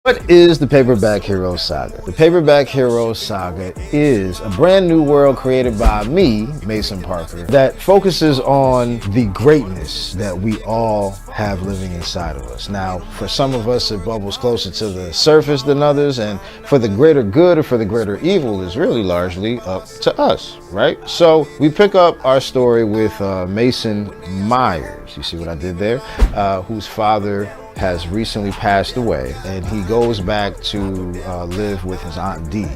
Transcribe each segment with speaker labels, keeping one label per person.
Speaker 1: What is the Paperback Hero Saga? The Paperback Hero Saga is a brand new world created by me, Mason Parker, that focuses on the greatness that we all have living inside of us. Now, for some of us, it bubbles closer to the surface than others, and for the greater good or for the greater evil is really largely up to us, right? So we pick up our story with Mason Myers. You see what I did there? Whose father has recently passed away, and he goes back to live with his Aunt Dee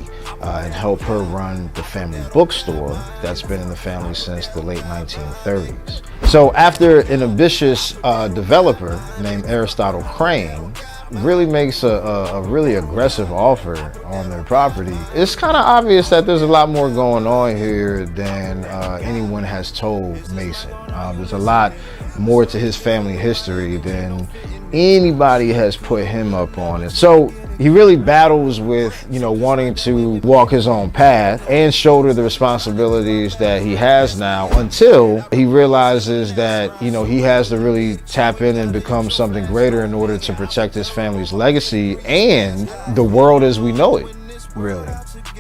Speaker 1: and help her run the family bookstore that's been in the family since the late 1930s. So after an ambitious developer named Aristotle Crane really makes a really aggressive offer on their property, it's kind of obvious that there's a lot more going on here than anyone has told Mason. There's a lot more to his family history than anybody has put him up on. And so he really battles with, wanting to walk his own path and shoulder the responsibilities that he has now, until he realizes that, he has to really tap in and become something greater in order to protect his family's legacy and the world as we know it, really.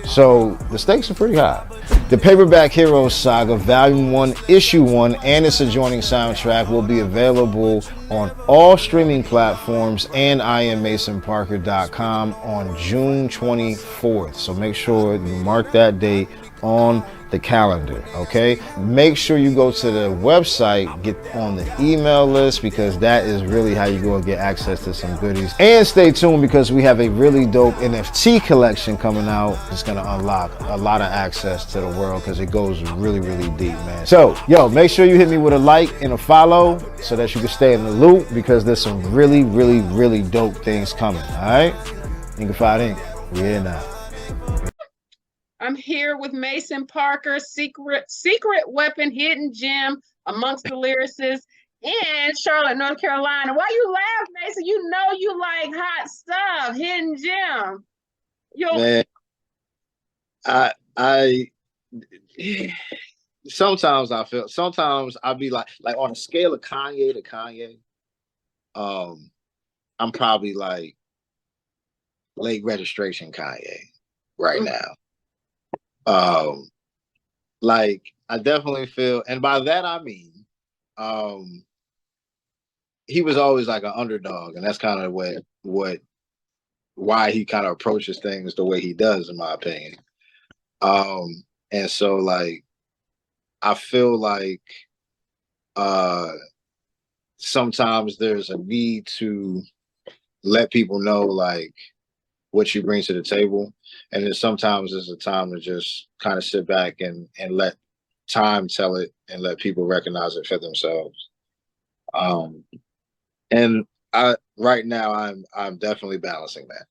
Speaker 1: So the stakes are pretty high. The Paperback Hero Saga Volume 1, Issue 1, and its adjoining soundtrack will be available on all streaming platforms and IamMasonParker.com on June 24th. So make sure you mark that date on the calendar, okay? Make sure you go to the website, get on the email list, because that is really how you go and get access to some goodies. And stay tuned, because we have a really dope NFT collection coming out. It's gonna unlock a lot of access to the world, because it goes really, really deep, man. So, make sure you hit me with a like and a follow so that you can stay in the loop, because there's some really, really, really dope things coming, all right? Inkified Inc. We here now.
Speaker 2: I'm here with Mason Parker, secret weapon, hidden gem amongst the lyricists in Charlotte, North Carolina. Why you laugh, Mason? You know you like hot stuff, hidden gem.
Speaker 1: Man, I sometimes I'll be like on a scale of Kanye to Kanye, I'm probably like late registration Kanye right now. Like I definitely feel, and by that I mean, he was always like an underdog, and that's kind of why he kind of approaches things the way he does, in my opinion. And so like I feel like sometimes there's a need to let people know like what you bring to the table, and then sometimes there's a time to just kind of sit back and let time tell it and let people recognize it for themselves. And I right now I'm definitely balancing that.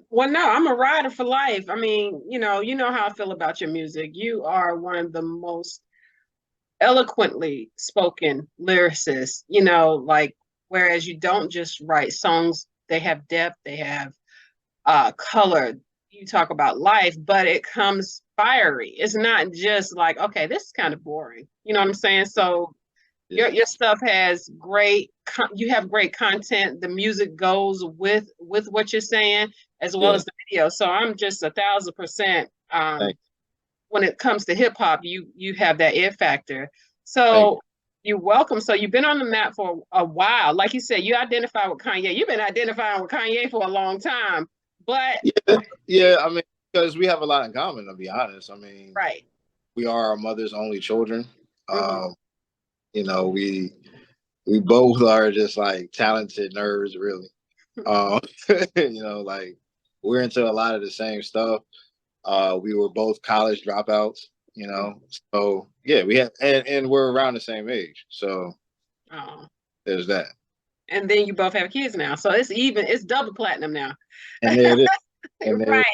Speaker 2: Well, no, I'm a rider for life. I mean, you know how I feel about your music. You are one of the most eloquently spoken lyricists, like, whereas you don't just write songs, they have depth, they have color. You talk about life, but it comes fiery. It's not just like, okay, this is kind of boring. You know what I'm saying? So your stuff has you have great content. The music goes with what you're saying, as well as the video. So I'm just 1,000%. When it comes to hip hop, you have that it factor. So you're welcome. So you've been on the map for a while. Like you said, you identify with Kanye. You've been identifying with Kanye for a long time. But
Speaker 1: I mean, because we have a lot in common, to be honest. I mean,
Speaker 2: right.
Speaker 1: We are our mother's only children. We both are just like talented nerds, really. Like we're into a lot of the same stuff. We were both college dropouts, So yeah, we have, and we're around the same age. So there's that.
Speaker 2: And then you both have kids now, so it's double platinum now.
Speaker 1: And there it
Speaker 2: is. Right.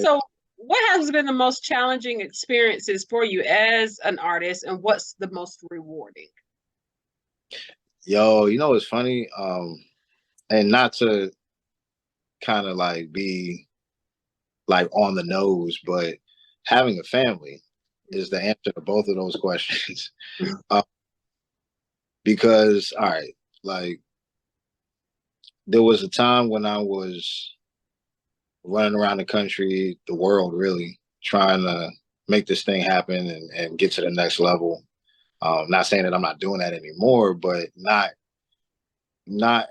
Speaker 2: So what has been the most challenging experiences for you as an artist, and what's the most rewarding?
Speaker 1: It's funny, and not to kind of like be like on the nose, but having a family is the answer to both of those questions. Because all right, like there was a time when I was running around the country, the world really, trying to make this thing happen and get to the next level. Not saying that I'm not doing that anymore, but not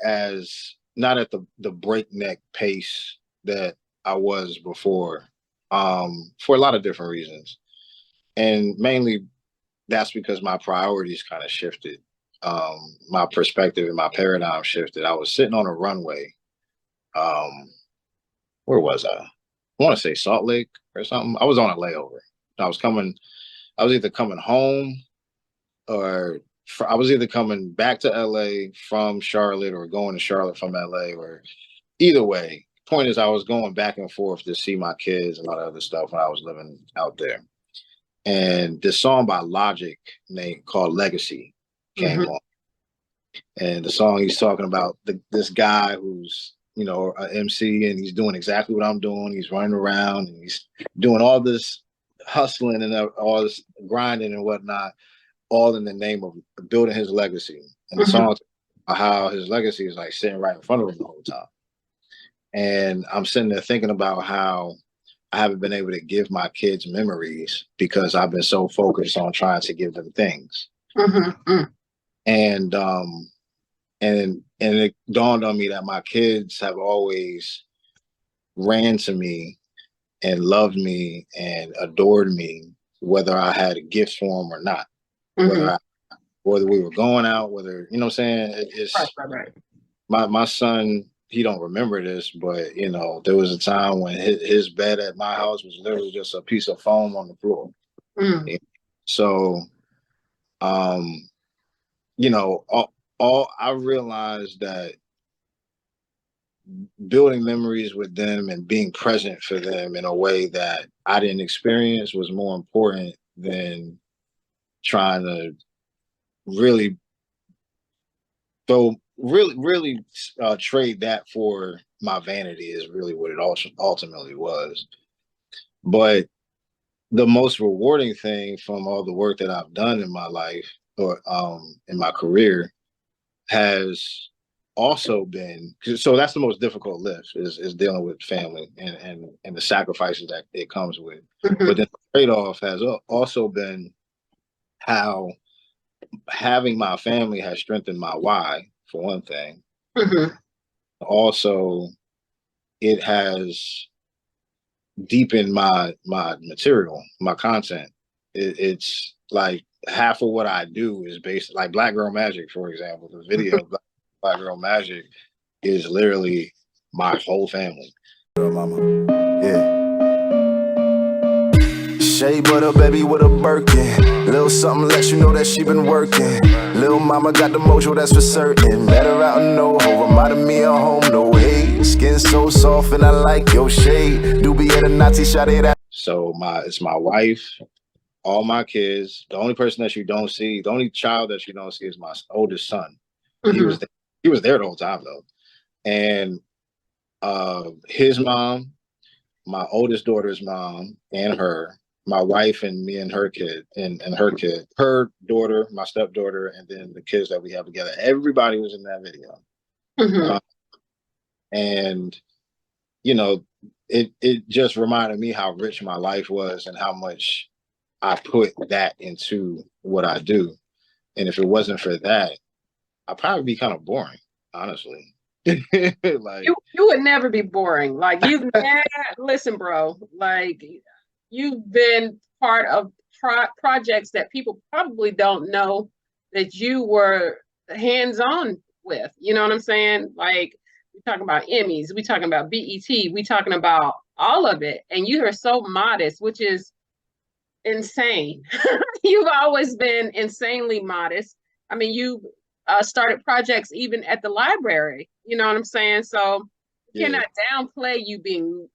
Speaker 1: at the breakneck pace that I was before, for a lot of different reasons. And mainly that's because my priorities kind of shifted. My perspective and my paradigm shifted. I was sitting on a runway. Um, where was I? I want to say Salt Lake or something. I was on a layover. I was coming, I was either coming home or I was either coming back to LA from Charlotte or going to Charlotte from LA, or either way. Point is, I was going back and forth to see my kids and all that other stuff when I was living out there. And this song by Logic called Legacy came on. And the song he's talking about this guy who's, you know, an MC, and he's doing exactly what I'm doing. He's running around and he's doing all this hustling and all this grinding and whatnot, all in the name of building his legacy. And the song how his legacy is like sitting right in front of him the whole time. And I'm sitting there thinking about how I haven't been able to give my kids memories because I've been so focused on trying to give them things. And it dawned on me that my kids have always ran to me and loved me and adored me, whether I had a gift for them or not, whether we were going out, whether, you know what I'm saying? It's
Speaker 2: right.
Speaker 1: My son, he don't remember this, but you know, there was a time when his bed at my house was literally just a piece of foam on the floor. So, you know, all I realized that building memories with them and being present for them in a way that I didn't experience was more important than trying to really trade that for my vanity is really what it ultimately was. But the most rewarding thing from all the work that I've done in my life or in my career has also been, so that's the most difficult lift is dealing with family and the sacrifices that it comes with. But then the trade-off has also been how having my family has strengthened my why, for one thing. Also, it has deepened my material, my content. It's like half of what I do is based, like Black Girl Magic, for example. The video of Black Girl Magic is literally my whole family. Mama, yeah. Shea butter, baby, with a Birkin. Little something lets you know that she been working. Little mama got the mojo, that's for certain. Met her out in NoHo, reminded me of home, no way. Skin so soft and I like your shade. Do be at a Nazi shot it out. So it's my wife, all my kids. The only person that you don't see, the only child that you don't see is my oldest son. He was there the whole time though. And his mom, my oldest daughter's mom, and her, my wife and me and her kid, and her kid, her daughter, my stepdaughter, and then the kids that we have together. Everybody was in that video. And, you know, it just reminded me how rich my life was and how much I put that into what I do. And if it wasn't for that, I'd probably be kind of boring, honestly.
Speaker 2: Like you would never be boring. Like you've listen, bro, like you've been part of projects that people probably don't know that you were hands-on with. You know what I'm saying? Like we're talking about Emmys, we're talking about BET, we're talking about all of it. And you are so modest, which is insane. You've always been insanely modest. I mean, you started projects even at the library. You know what I'm saying? So you cannot downplay you being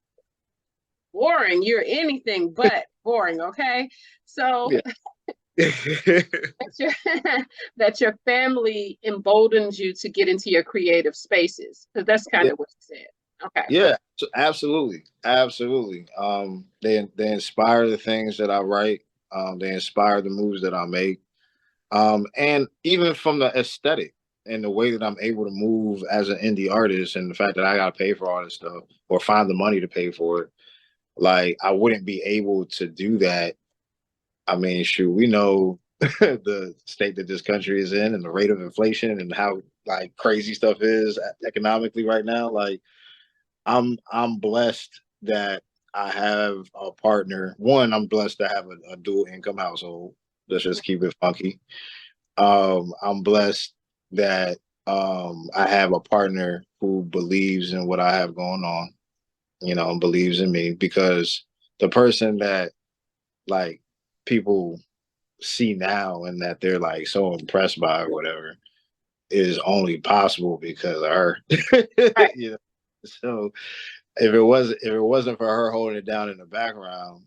Speaker 2: boring. You're anything but boring, okay? So that your family emboldens you to get into your creative spaces, because that's kind of what you said. Okay.
Speaker 1: Yeah, absolutely. They inspire the things that I write. They inspire the moves that I make. And even from the aesthetic and the way that I'm able to move as an indie artist, and the fact that I got to pay for all this stuff or find the money to pay for it, like I wouldn't be able to do that. I mean, shoot, we know the state that this country is in and the rate of inflation and how like crazy stuff is economically right now. Like I'm blessed that I have a partner. One, I'm blessed to have a dual income household. Let's just keep it funky. I'm blessed that I have a partner who believes in what I have going on, you know, and believes in me, because the person that like people see now and that they're like so impressed by or whatever is only possible because of her.
Speaker 2: Right.
Speaker 1: You know, so if it wasn't for her holding it down in the background,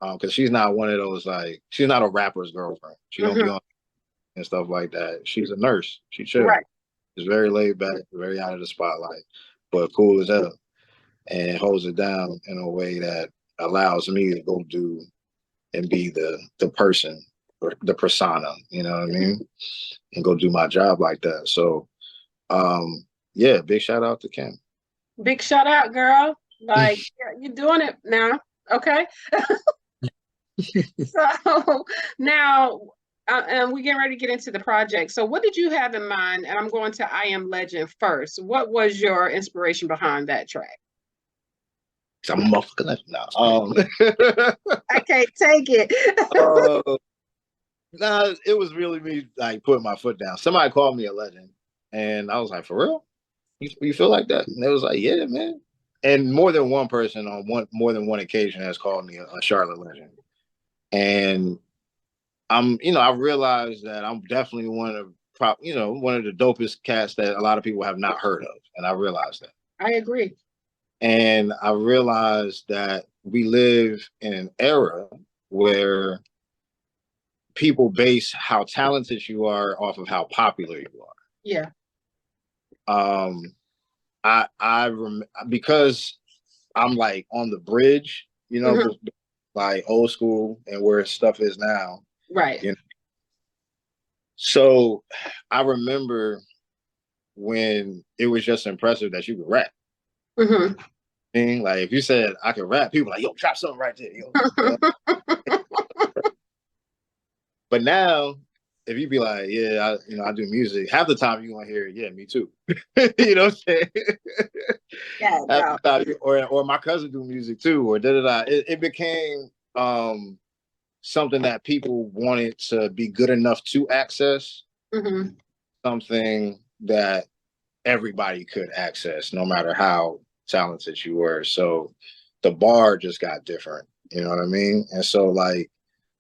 Speaker 1: because she's not one of those, like, she's not a rapper's girlfriend. She don't be on and stuff like that. She's a nurse. She chill.
Speaker 2: Right.
Speaker 1: She's very laid back, very out of the spotlight, but cool as hell, and holds it down in a way that allows me to go do and be the person, or the persona, you know what I mean, and go do my job like that. So, yeah, big shout out to Kim.
Speaker 2: Big shout out, girl. Like, you're doing it now. Okay. So now, and we getting ready to get into the project. So what did you have in mind? And I'm going to I Am Legend first. What was your inspiration behind that track?
Speaker 1: I'm a motherfucking legend now.
Speaker 2: I can't take it.
Speaker 1: Nah, it was really me like putting my foot down. Somebody called me a legend, and I was like, "For real? You feel like that?" And they was like, "Yeah, man." And more than one person on more than one occasion has called me a Charlotte legend. And I realized that I'm definitely one of the dopest cats that a lot of people have not heard of, and I realized that.
Speaker 2: I agree.
Speaker 1: And I realized that we live in an era where people base how talented you are off of how popular you are.
Speaker 2: Yeah.
Speaker 1: Because I'm like on the bridge, like old school and where stuff is now.
Speaker 2: Right.
Speaker 1: So I remember when it was just impressive that you could rap. Like if you said I could rap, people were like, "Yo, drop something right there." Yo. But now, if you be like, "Yeah, I do music," half the time you're gonna hear, "Yeah, me too." You know what I'm saying?
Speaker 2: Yeah.
Speaker 1: Half the time, or my cousin do music too, or da da da. It became something that people wanted to be good enough to access, something that everybody could access, no matter how talented you were. So the bar just got different, you know what I mean? And so like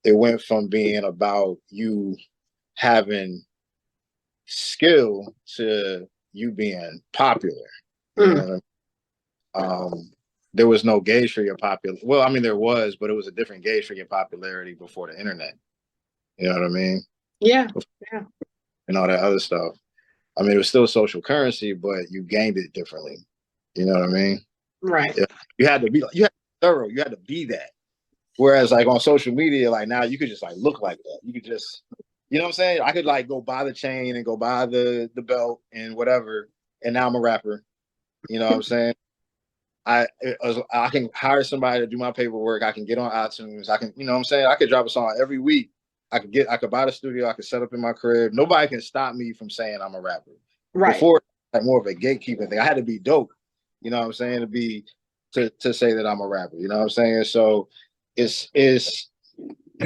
Speaker 1: it went from being about you having skill to you being popular. You know what I mean? There was no gauge for your popular. Well, I mean there was, but it was a different gauge for your popularity before the internet. You know what I mean?
Speaker 2: Yeah.
Speaker 1: And all that other stuff. I mean, it was still social currency, but you gained it differently. You know what I mean?
Speaker 2: Right.
Speaker 1: You had to be thorough. You had to be that. Whereas like on social media, like now you could just like look like that. You could just, you know what I'm saying? I could like go buy the chain and go buy the belt and whatever, and now I'm a rapper. You know what I'm saying? I can hire somebody to do my paperwork. I can get on iTunes. I can, you know what I'm saying? I could drop a song every week. I could buy the studio. I could set up in my crib. Nobody can stop me from saying I'm a rapper.
Speaker 2: Right.
Speaker 1: Before, like more of a gatekeeping thing. I had to be dope. You know what I'm saying? To say that I'm a rapper. You know what I'm saying? So it's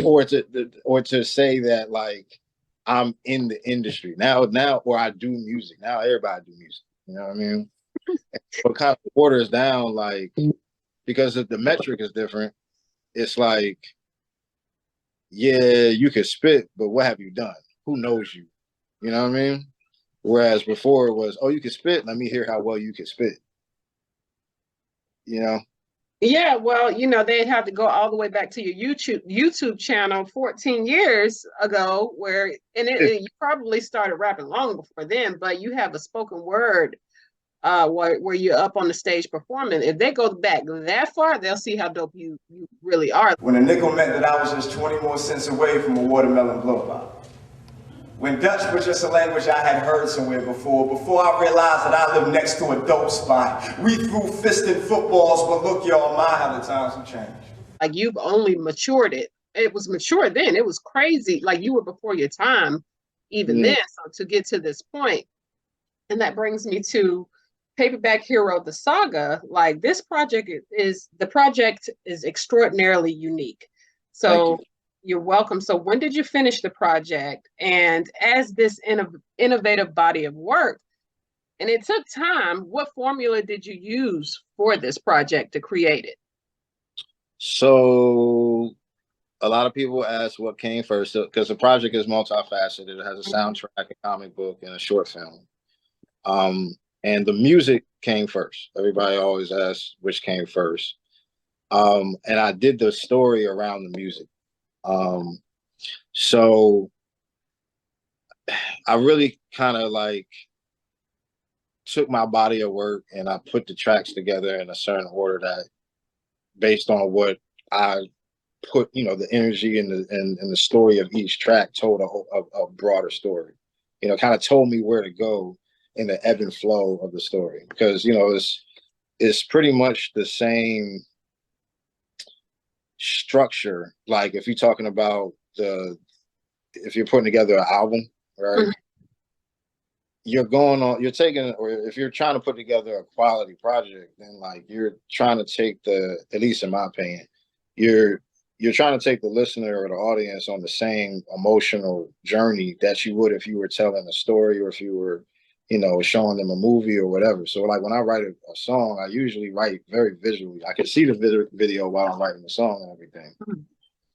Speaker 1: or to say that like I'm in the industry now, or I do music. Now everybody do music. You know what I mean? But kind of waters down, like, because if the metric is different, it's like, yeah, you can spit, but what have you done? Who knows you? You know what I mean? Whereas before it was, oh, you can spit. Let me hear how well you can spit. You know?
Speaker 2: Yeah, well, they'd have to go all the way back to your YouTube channel 14 years ago, you probably started rapping long before then, but you have a spoken word where you're up on the stage performing. If they go back that far, they'll see how dope you really are.
Speaker 3: When a nickel meant that I was just 20 more cents away from a watermelon blowout. When Dutch was just a language I had heard somewhere before I realized that I lived next to a dope spot. We threw fisted footballs, but look, y'all, my how the times have changed.
Speaker 2: Like you've only matured it. It was mature then. It was crazy. Like you were before your time, even then. So to get to this point, and that brings me to Paperback Hero, the Saga. Like this project is extraordinarily unique. So you're welcome. So when did you finish the project? And as this innovative body of work, and it took time, what formula did you use for this project to create it?
Speaker 1: So a lot of people ask what came first, because the project is multifaceted. It has a soundtrack, a comic book, and a short film. And the music came first. Everybody always asks which came first. And I did the story around the music. So I really kind of like took my body of work and I put the tracks together in a certain order that based on what I put, you know, the energy and the story of each track told a broader story, you know, kind of told me where to go in the ebb and flow of the story. Because, you know, it's pretty much the same structure. Like if you're talking about if you're putting together an album, right? You're taking, or if you're trying to put together a quality project, then like you're trying to take at least in my opinion, you're trying to take the listener or the audience on the same emotional journey that you would if you were telling a story or if you were, you know, showing them a movie or whatever. So like when I write a song, I usually write very visually. I can see the video while I'm writing the song and everything,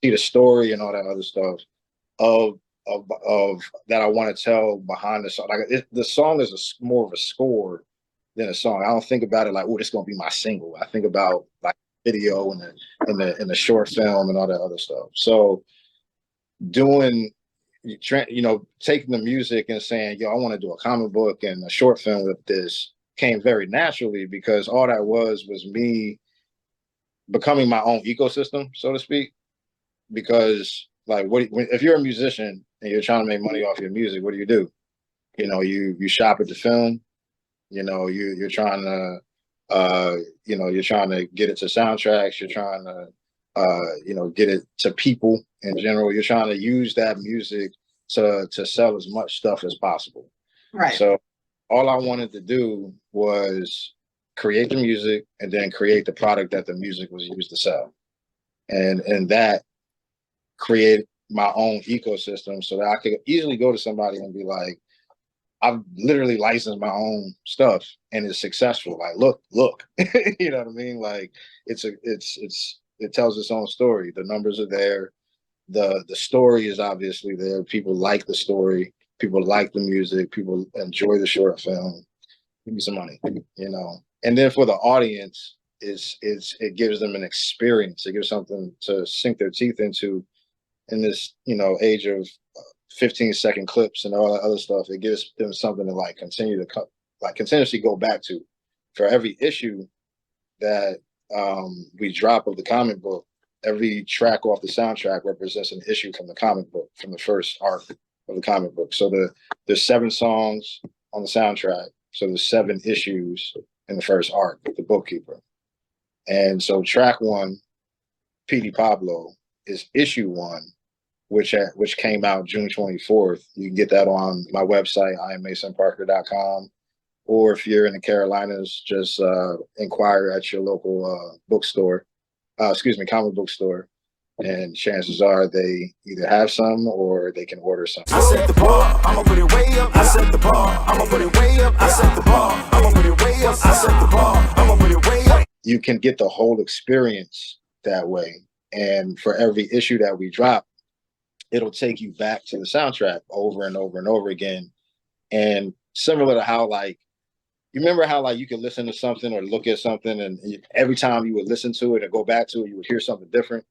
Speaker 1: see the story and all that other stuff of that I want to tell behind the song. Like the song is more of a score than a song. I don't think about it like, oh, this is gonna be my single. I think about like video and the short film and all that other stuff. So doing, you know, taking the music and saying, yo, I want to do a comic book and a short film with this came very naturally because all that was me becoming my own ecosystem, so to speak. Because like if you're a musician and you're trying to make money off your music, what do? You know, you shop at the film, you know, you're trying to you're trying to get it to soundtracks, you're trying to you know, get it to people in general. You're trying to use that music to sell as much stuff as possible.
Speaker 2: Right.
Speaker 1: So all I wanted to do was create the music and then create the product that the music was used to sell. And that create my own ecosystem so that I could easily go to somebody and be like, I've literally licensed my own stuff and it's successful. Like, look, you know what I mean? Like it tells its own story. The numbers are there. The story is obviously there. People like the story. People like the music. People enjoy the short film. Give me some money, you know? And then for the audience, it gives them an experience. It gives something to sink their teeth into in this, you know, age of 15-second clips and all that other stuff. It gives them something to like continuously go back to. For every issue that we drop of the comic book, every track off the soundtrack represents an issue from the comic book, from the first arc of the comic book. So there's 7 songs on the soundtrack. So there's 7 issues in the first arc of The Bookkeeper. And so track 1, P.D. Pablo, is issue 1, which came out June 24th. You can get that on my website, IamMasonParker.com. Or if you're in the Carolinas, just inquire at your local bookstore, comic book store. And chances are they either have some or they can order some.
Speaker 4: I set the bar, I'ma put it way up. I set the bar, I'ma put it way up. I set the bar, I'ma put it way up. I set the bar, I'ma put it way up.
Speaker 1: You can get the whole experience that way. And for every issue that we drop, it'll take you back to the soundtrack over and over and over again. And similar to how, like, you remember how, like, you could listen to something or look at something, and every time you would listen to it and go back to it, you would hear something different.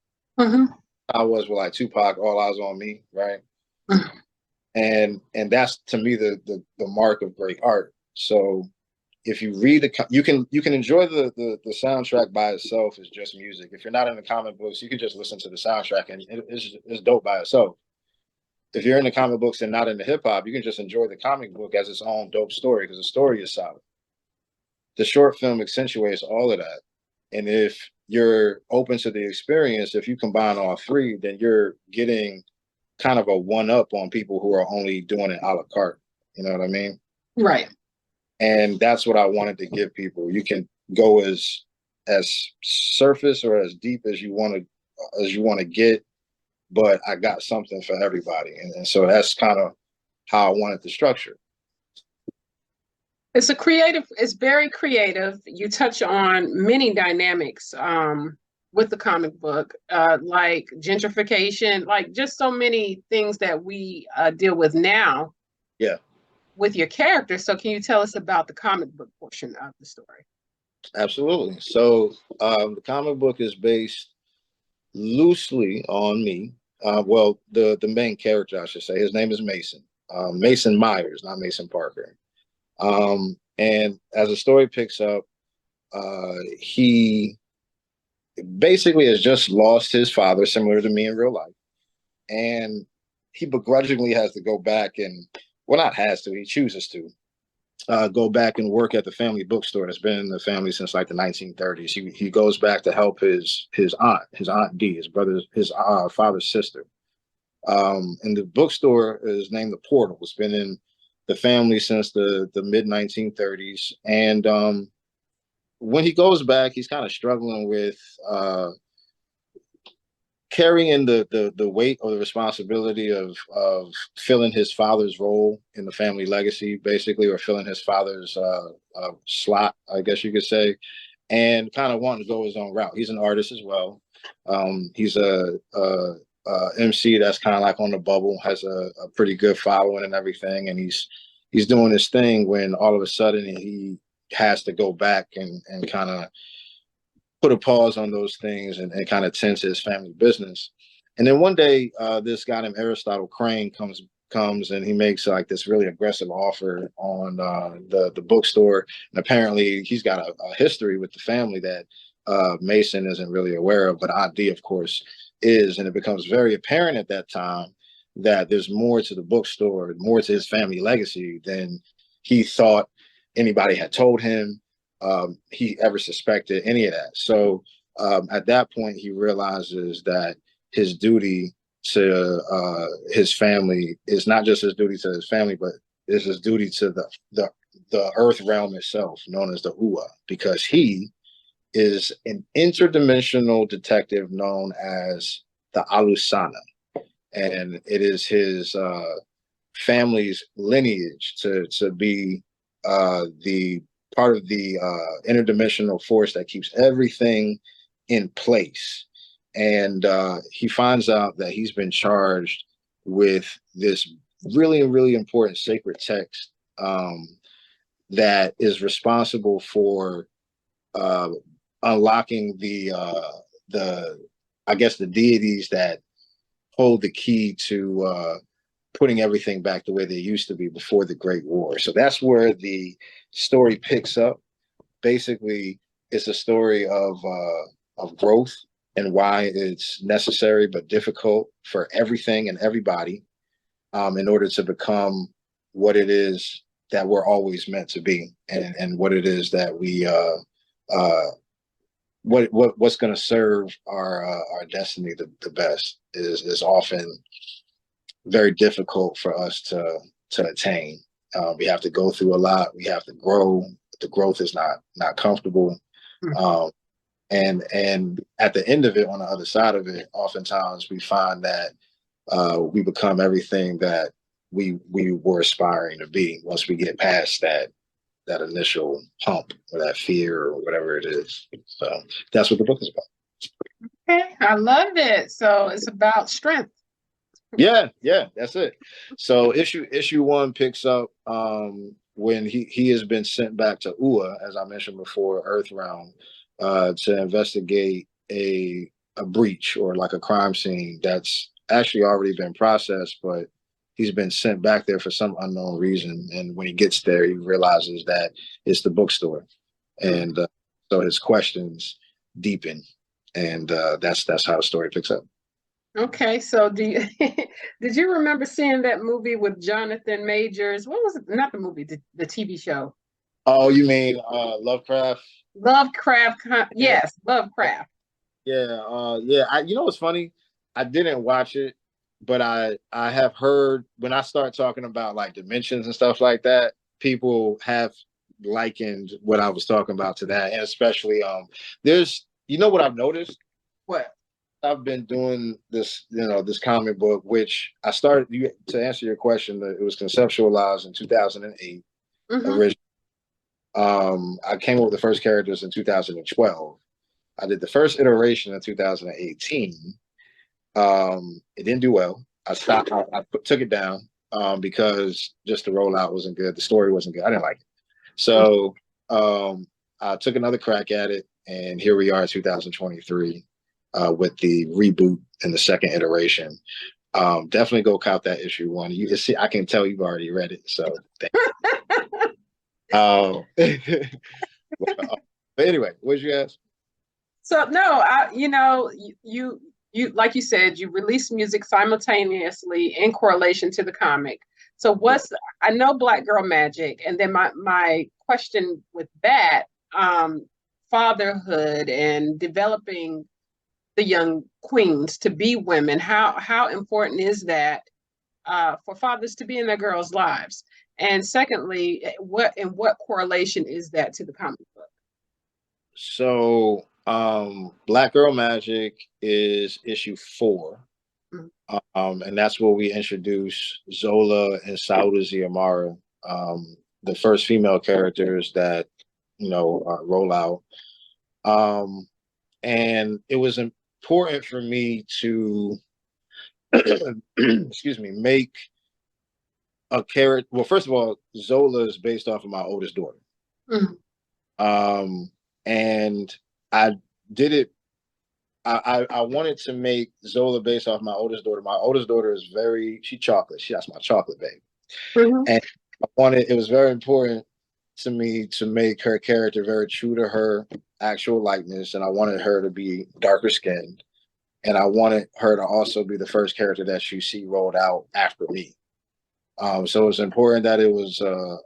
Speaker 1: I was with like Tupac, All Eyes on Me, right? And that's to me the mark of great art. So if you read you can enjoy the soundtrack by itself as just music. If you're not in the comic books, you can just listen to the soundtrack and it's dope by itself. if you're into comic books and not into hip hop, you can just enjoy the comic book as its own dope story because the story is solid. The short film accentuates all of that. And if you're open to the experience, if you combine all three, then you're getting kind of a one up on people who are only doing it a la carte. You know what I mean?
Speaker 2: Right.
Speaker 1: And that's what I wanted to give people. You can go as surface or as deep as you want to get, but I got something for everybody. And so that's kind of how I wanted to structure.
Speaker 2: It's very creative. You touch on many dynamics with the comic book, like gentrification, like just so many things that we deal with now.
Speaker 1: Yeah.
Speaker 2: With your character. So can you tell us about the comic book portion of the story?
Speaker 1: Absolutely. So the comic book is based loosely on me. Well, the main character, I should say, his name is Mason. Mason Myers, not Mason Parker. And as the story picks up, he basically has just lost his father, similar to me in real life. And he begrudgingly has to go back and, well, not has to, he chooses to go back and work at the family bookstore that's been in the family since like the 1930s. He goes back to help his aunt D, his father's sister. And the bookstore is named the Portal. It's been in the family since the mid 1930s. And when he goes back, he's kind of struggling with carrying the weight or the responsibility of filling his father's role in the family legacy, basically, or filling his father's slot, I guess you could say, and kind of wanting to go his own route. He's an artist as well. He's a MC that's kind of like on the bubble, has a pretty good following and everything, and he's doing his thing when all of a sudden he has to go back and kind of put a pause on those things and kind of tend to his family business. And then one day, this guy named Aristotle Crane comes and he makes like this really aggressive offer on the bookstore. And apparently he's got a history with the family that Mason isn't really aware of, but ID, of course, is. And it becomes very apparent at that time that there's more to the bookstore, more to his family legacy than he thought anybody had told him. He ever suspected any of that. So at that point, he realizes that his duty to his family is not just his duty to his family, but is his duty to the earth realm itself, known as the Ua, because he is an interdimensional detective known as the Alusana. And it is his family's lineage to be the part of the interdimensional force that keeps everything in place. And he finds out that he's been charged with this really, really important sacred text that is responsible for unlocking the I guess the deities that hold the key to putting everything back the way they used to be before the Great War. So that's where the story picks up. Basically, it's a story of growth and why it's necessary but difficult for everything and everybody in order to become what it is that we're always meant to be, and what it is that we what's going to serve our destiny the best is often very difficult for us to attain. We have to go through a lot. We have to grow. The growth is not comfortable. And at the end of it, on the other side of it, oftentimes we find that we become everything that we were aspiring to be once we get past that initial hump or that fear or whatever it is. So that's what the book is about.
Speaker 2: Okay, I love it. So it's about strength.
Speaker 1: Yeah, that's it. So issue one picks up when he has been sent back to Ua, as I mentioned before, Earth Realm, to investigate a breach or like a crime scene that's actually already been processed, but he's been sent back there for some unknown reason. And when he gets there, he realizes that it's the bookstore, and so his questions deepen, and that's how the story picks up.
Speaker 2: Okay, so do you did you remember seeing that movie with Jonathan Majors? What was it? Not the movie, the TV show.
Speaker 1: Oh, you mean Lovecraft?
Speaker 2: Lovecraft.
Speaker 1: Yeah,
Speaker 2: Yes, Lovecraft.
Speaker 1: yeah, yeah. You know what's funny? I didn't watch it, but I have heard when I start talking about like dimensions and stuff like that, people have likened what I was talking about to that, and especially there's you know what I've noticed?
Speaker 2: What?
Speaker 1: I've been doing this, this comic book, which I started to answer your question. That it was conceptualized in 2008.
Speaker 2: Mm-hmm.
Speaker 1: Originally, I came up with the first characters in 2012. I did the first iteration in 2018. It didn't do well. I stopped. Took it down because just the rollout wasn't good. The story wasn't good. I didn't like it. So I took another crack at it, and here we are, 2023, with the reboot and the second iteration. Definitely go cop that issue one. You see, I can tell you've already read it. So, but anyway, what'd you ask?
Speaker 2: So no, you like you said, you release music simultaneously in correlation to the comic. So I know Black Girl Magic, and then my question with that, um, fatherhood and developing the young queens to be women. How important is that for fathers to be in their girls' lives? And secondly, what correlation is that to the comic book?
Speaker 1: So, Black Girl Magic is issue 4. And that's where we introduce Zola and Sauda Ziamara, the first female characters that, roll out. And it was important for me to, excuse me, make a character. Well, first of all, Zola is based off of my oldest daughter.
Speaker 2: Mhm.
Speaker 1: And I did it. I wanted to make Zola based off my oldest daughter. My oldest daughter is she chocolate. That's my chocolate baby.
Speaker 2: Mhm.
Speaker 1: And it was very important to me to make her character very true to her actual likeness. And I wanted her to be darker skinned. And I wanted her to also be the first character that you see rolled out after me. So it was important that it was a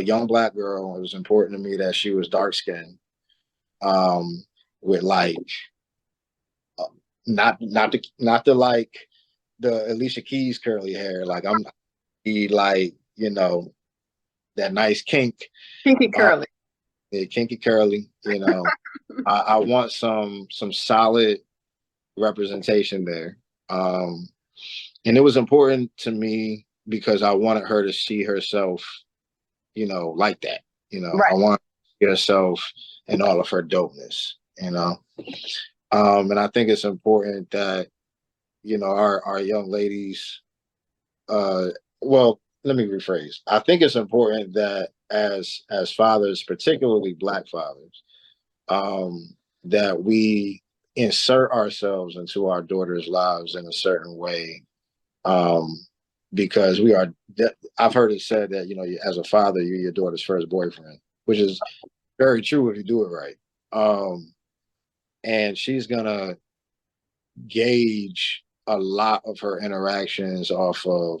Speaker 1: young Black girl. It was important to me that she was dark skinned, with like, not the like the Alicia Keys curly hair. Like I'm like, that nice
Speaker 2: Pinky curly.
Speaker 1: kinky curly. I want some solid representation there. And it was important to me because I wanted her to see herself, like that.
Speaker 2: Right.
Speaker 1: I want to see herself in all of her dopeness. And I think it's important that our young ladies. Well, let me rephrase. I think it's important that as fathers, particularly Black fathers, that we insert ourselves into our daughters' lives in a certain way, because we are. I've heard it said that as a father, you're your daughter's first boyfriend, which is very true if you do it right. And she's gonna gauge a lot of her interactions off of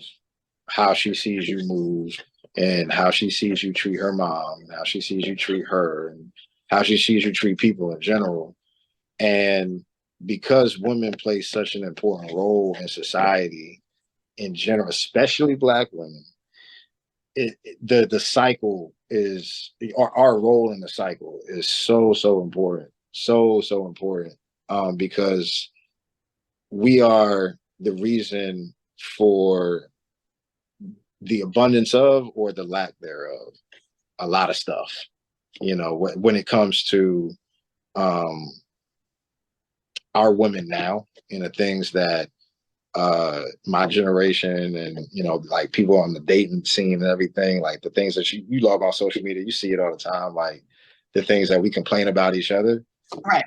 Speaker 1: how she sees you move and how she sees you treat her mom and how she sees you treat her and how she sees you treat people in general. And because women play such an important role in society in general, especially Black women, the cycle is our role in the cycle is so important, so important, because we are the reason for the abundance of or the lack thereof a lot of stuff, when it comes to our women now, the things that my generation and like people on the dating scene and everything, like the things that you log on social media, you see it all the time, like the things that we complain about each other.
Speaker 2: Right.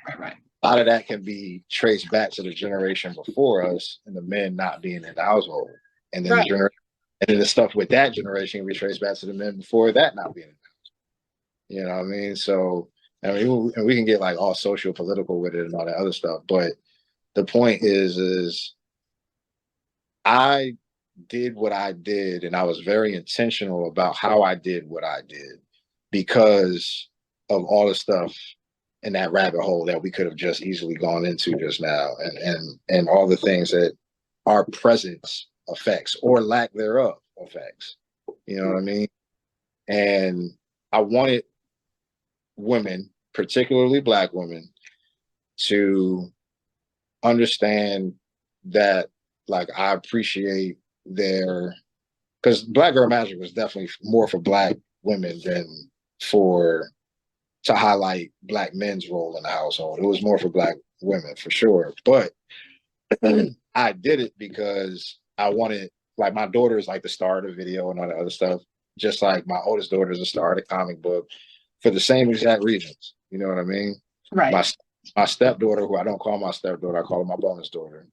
Speaker 1: A lot of that can be traced back to the generation before us and the men not being in the household, and then
Speaker 2: Right.
Speaker 1: and then the stuff with that generation can be traced back to the men before that not being in the house. You know what I mean? So I mean, we can get like all social political with it and all that other stuff, but the point is
Speaker 5: I did what I did, and I was very intentional about how I did what I did because of all the stuff in that rabbit hole that we could have just easily gone into just now, and all the things that our presence affects or lack thereof affects. You know what I mean? And I wanted women, particularly Black women, to understand that, like, I appreciate their, because Black Girl Magic was definitely more for Black women than to highlight Black men's role in the household. It was more for Black women for sure. But I did it because I wanted, like, my daughter is like the star of the video and all the other stuff, just like my oldest daughter is the star of the comic book for the same exact reasons. You know what I mean?
Speaker 2: Right.
Speaker 5: My stepdaughter, who I don't call my stepdaughter, I call her my bonus daughter.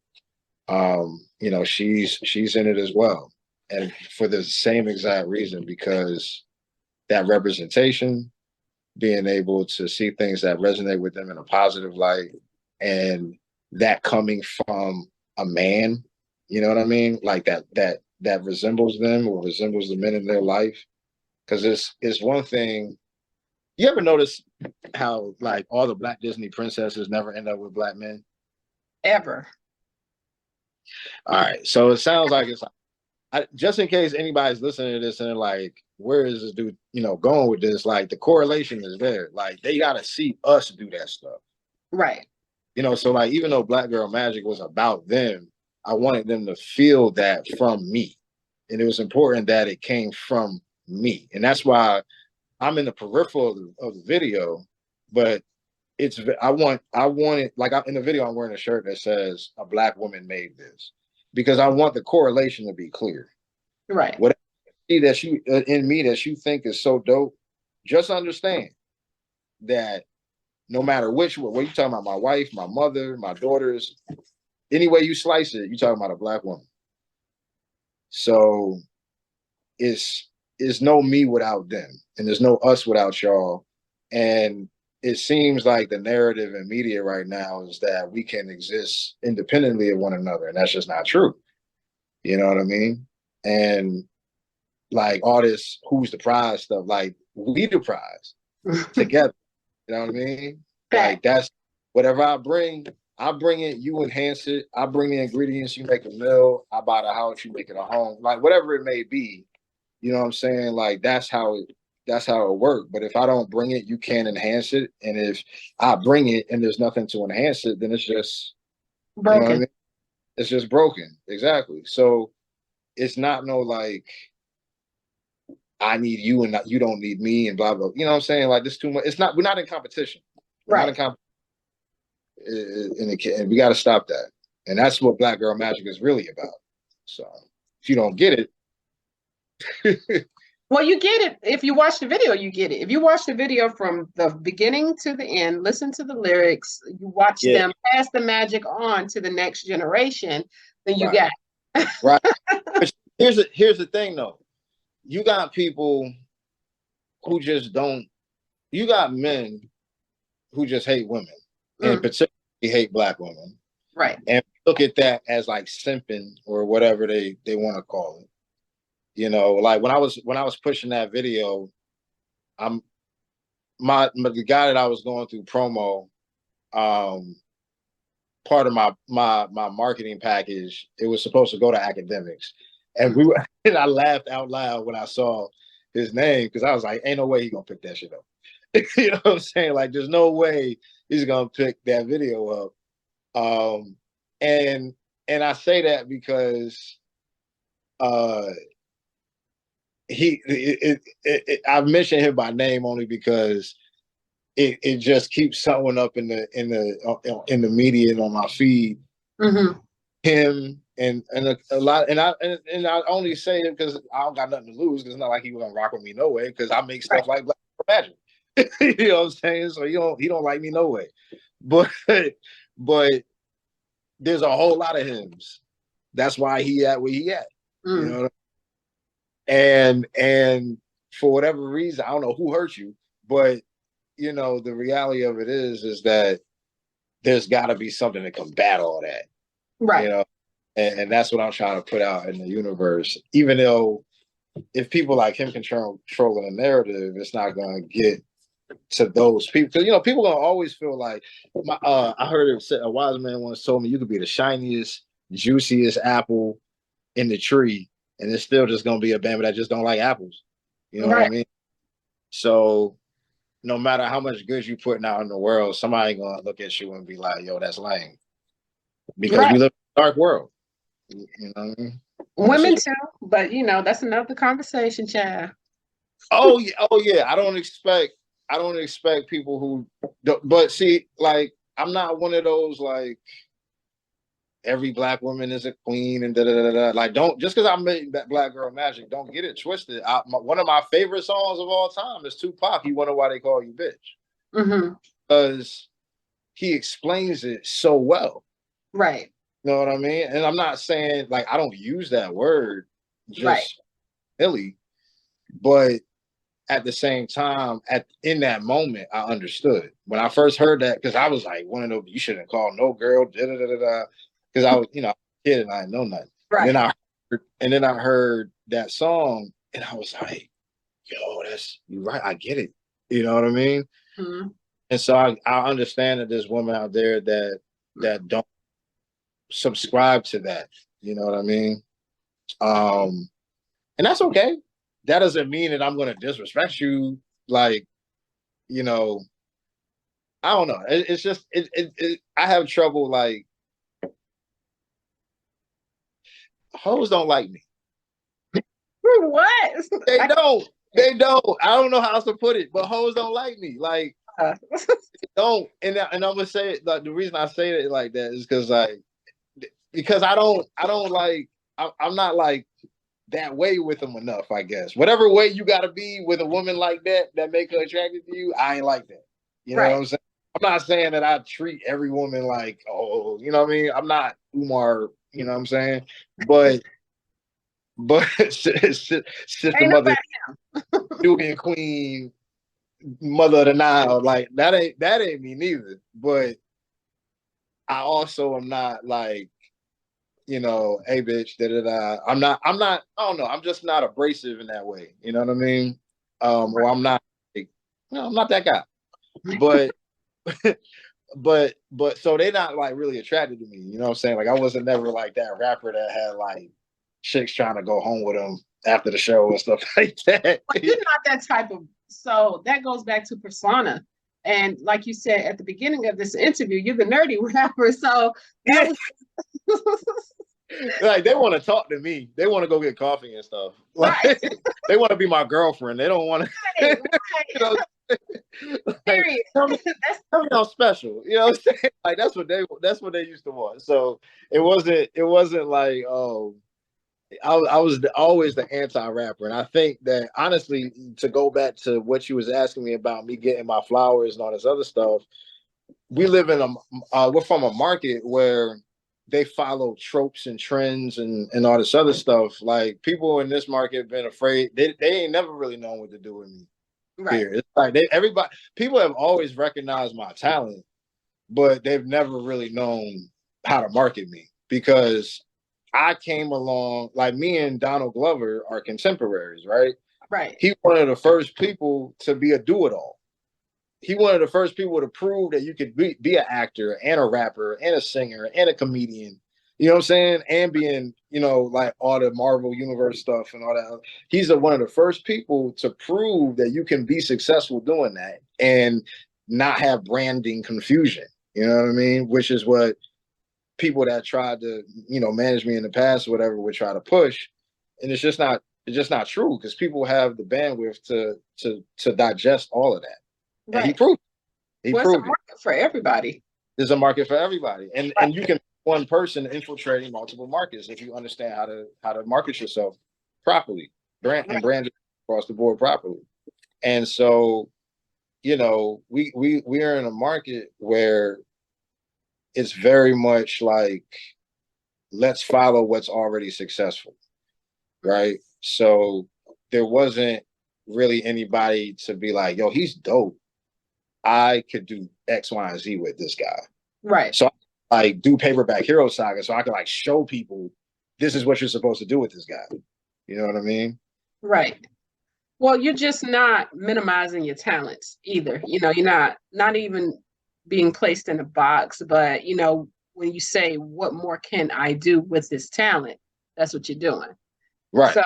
Speaker 5: You know, she's in it as well. And for the same exact reason, because that representation, being able to see things that resonate with them in a positive light, and that coming from a man, you know what I mean? Like that resembles them or resembles the men in their life. Because it's one thing. You ever notice how, like, all the Black Disney princesses never end up with Black men?
Speaker 2: Ever.
Speaker 5: All right. So it sounds like it's like, just in case anybody's listening to this and they're like, where is this dude, you know, going with this? Like, the correlation is there. Like, they got to see us do that stuff.
Speaker 2: Right.
Speaker 5: You know, so, like, even though Black Girl Magic was about them, I wanted them to feel that from me. And it was important that it came from me. And that's why I'm in the peripheral of the video, but I want it, like, in the video, I'm wearing a shirt that says a Black woman made this, because I want the correlation to be clear.
Speaker 2: Right.
Speaker 5: Whatever that you in me that you think is so dope, just understand that no matter which way, what you talking about, my wife, my mother, my daughters, any way you slice it, you're talking about a Black woman. So it's no me without them, and there's no us without y'all. And it seems like the narrative in media right now is that we can exist independently of one another, and that's just not true. You know what I mean? And, like, all this who's the prize stuff, like, we the prize together. You know what I mean? Like, that's whatever I bring it, you enhance it. I bring the ingredients, you make a meal. I buy the house, you make it a home. Like, whatever it may be, you know what I'm saying? Like, that's how it works. But if I don't bring it, you can't enhance it. And if I bring it and there's nothing to enhance it, then it's just broken. You know what I mean? It's just broken. Exactly. So it's not no, like, I need you and you don't need me and blah, blah. You know what I'm saying? Like, this too much. We're not in competition. We're not in competition. And we got to stop that. And that's what Black Girl Magic is really about. So if you don't get it.
Speaker 2: Well, you get it. If you watch the video, you get it. If you watch the video from the beginning to the end, listen to the lyrics, you watch them pass the magic on to the next generation, then you got it.
Speaker 5: Right. But here's the thing, though. You got people who just don't. You got men who just hate women, and particularly hate Black women.
Speaker 2: Right.
Speaker 5: And look at that as, like, simping or whatever they want to call it. You know, like, when I was pushing that video, the guy that I was going through promo, part of my marketing package, it was supposed to go to academics, and and I laughed out loud when I saw his name, because I was like, ain't no way he's gonna pick that shit up. You know what I'm saying? Like, there's no way he's gonna pick that video up. And I say that because I mention him by name only because it just keeps showing up in the media and on my feed.
Speaker 2: Mm-hmm.
Speaker 5: Him and a lot, and I only say it because I don't got nothing to lose, because it's not like he was gonna rock with me no way, because I make stuff like Black Magic. You know what I'm saying? So he don't like me no way. But there's a whole lot of hymns. That's why he at where he at. You know what I mean? And for whatever reason, I don't know who hurt you, but, you know, the reality of it is that there's got to be something to combat all that.
Speaker 2: Right.
Speaker 5: You know, And that's what I'm trying to put out in the universe. Even though if people like him controlling the narrative, it's not going to get to those people. Because, you know, people going to always feel like, I heard it said, a wise man once told me, you could be the shiniest, juiciest apple in the tree, and it's still just going to be a band that just don't like apples. You know what I mean? So no matter how much good you putting out in the world, somebody going to look at you and be like, yo, that's lame. Because we live in a dark world. You know what I mean?
Speaker 2: Women too, but you know, that's another conversation, child.
Speaker 5: Oh yeah. I don't expect people who, but see, like, I'm not one of those like every black woman is a queen and da da da da. Like, don't just because I made that Black Girl Magic, don't get it twisted. One of my favorite songs of all time is Tupac. You wonder why they call you bitch? Because he explains it so well.
Speaker 2: Right.
Speaker 5: You know what I mean? And I'm not saying like I don't use that word just silly, but at the same time, in that moment, I understood when I first heard that, because I was like, one of those, you shouldn't call no girl, da da da da, because I was, you know, a kid and I didn't know nothing. Right. And then I heard that song, and I was like, yo, you're right, I get it. You know what I mean? And so I understand that there's women out there that don't subscribe to that. You know what I mean? And that's okay. That doesn't mean that I'm going to disrespect you. Like, you know, I don't know. It's just, I have trouble, like, hoes don't like me.
Speaker 2: What?
Speaker 5: They don't. They don't. I don't know how else to put it, but hoes don't like me. Like, don't. And I'm going to say it, like, the reason I say it like that is because I don't like, I'm not like, that way with them enough, I guess. Whatever way you got to be with a woman like that make her attracted to you, I ain't like that. You know what I'm saying? I'm not saying that I treat every woman like, oh, you know what I mean? I'm not Umar, you know what I'm saying? But sister mother, Nubian queen, mother of the Nile, like that ain't me neither. But I also am not like, you know, hey bitch, da da da. I'm not, I don't know, I'm just not abrasive in that way. You know what I mean? Or I'm not, like, no, I'm not that guy. But but so they're not like really attracted to me. You know what I'm saying? Like I wasn't never like that rapper that had like chicks trying to go home with him after the show and stuff like that.
Speaker 2: Well, you're not that type of, so that goes back to persona. And like you said at the beginning of this interview, you're the nerdy rapper. So that was
Speaker 5: like they want to talk to me. They want to go get coffee and stuff. Like they want to be my girlfriend. They don't want to. You know, like, tell me I'm special. You know what I'm saying? Like that's what they used to want. So it wasn't like I was always the anti-rapper. And I think that honestly, to go back to what you was asking me about me getting my flowers and all this other stuff, we live in we're from a market where they follow tropes and trends and all this other stuff. Like people in this market have been afraid. They ain't never really known what to do with me. Here. It's like people have always recognized my talent, but they've never really known how to market me because I came along, like me and Donald Glover are contemporaries, right?
Speaker 2: Right.
Speaker 5: He one of the first people to be a do-it-all. He one of the first people to prove that you could be an actor and a rapper and a singer and a comedian. You know what I'm saying? And being, you know, like all the Marvel Universe stuff and all that. He's one of the first people to prove that you can be successful doing that and not have branding confusion. You know what I mean? Which is what people that tried to, you know, manage me in the past or whatever would try to push. And it's just not true because people have the bandwidth to digest all of that. Right. And he proved it.
Speaker 2: There's a market for everybody.
Speaker 5: There's a market for everybody. And you can one person infiltrating multiple markets if you understand how to market yourself properly, brand across the board properly. And so, you know, we are in a market where it's very much like, let's follow what's already successful, right? So there wasn't really anybody to be like, yo, he's dope. I could do X, Y, and Z with this guy.
Speaker 2: Right.
Speaker 5: So like do Paperback Hero Saga so I can like show people this is what you're supposed to do with this guy. You know what I mean?
Speaker 2: Right. Well, you're just not minimizing your talents either. You know, you're not even being placed in a box, but you know, when you say what more can I do with this talent, that's what you're doing.
Speaker 5: Right.
Speaker 2: So,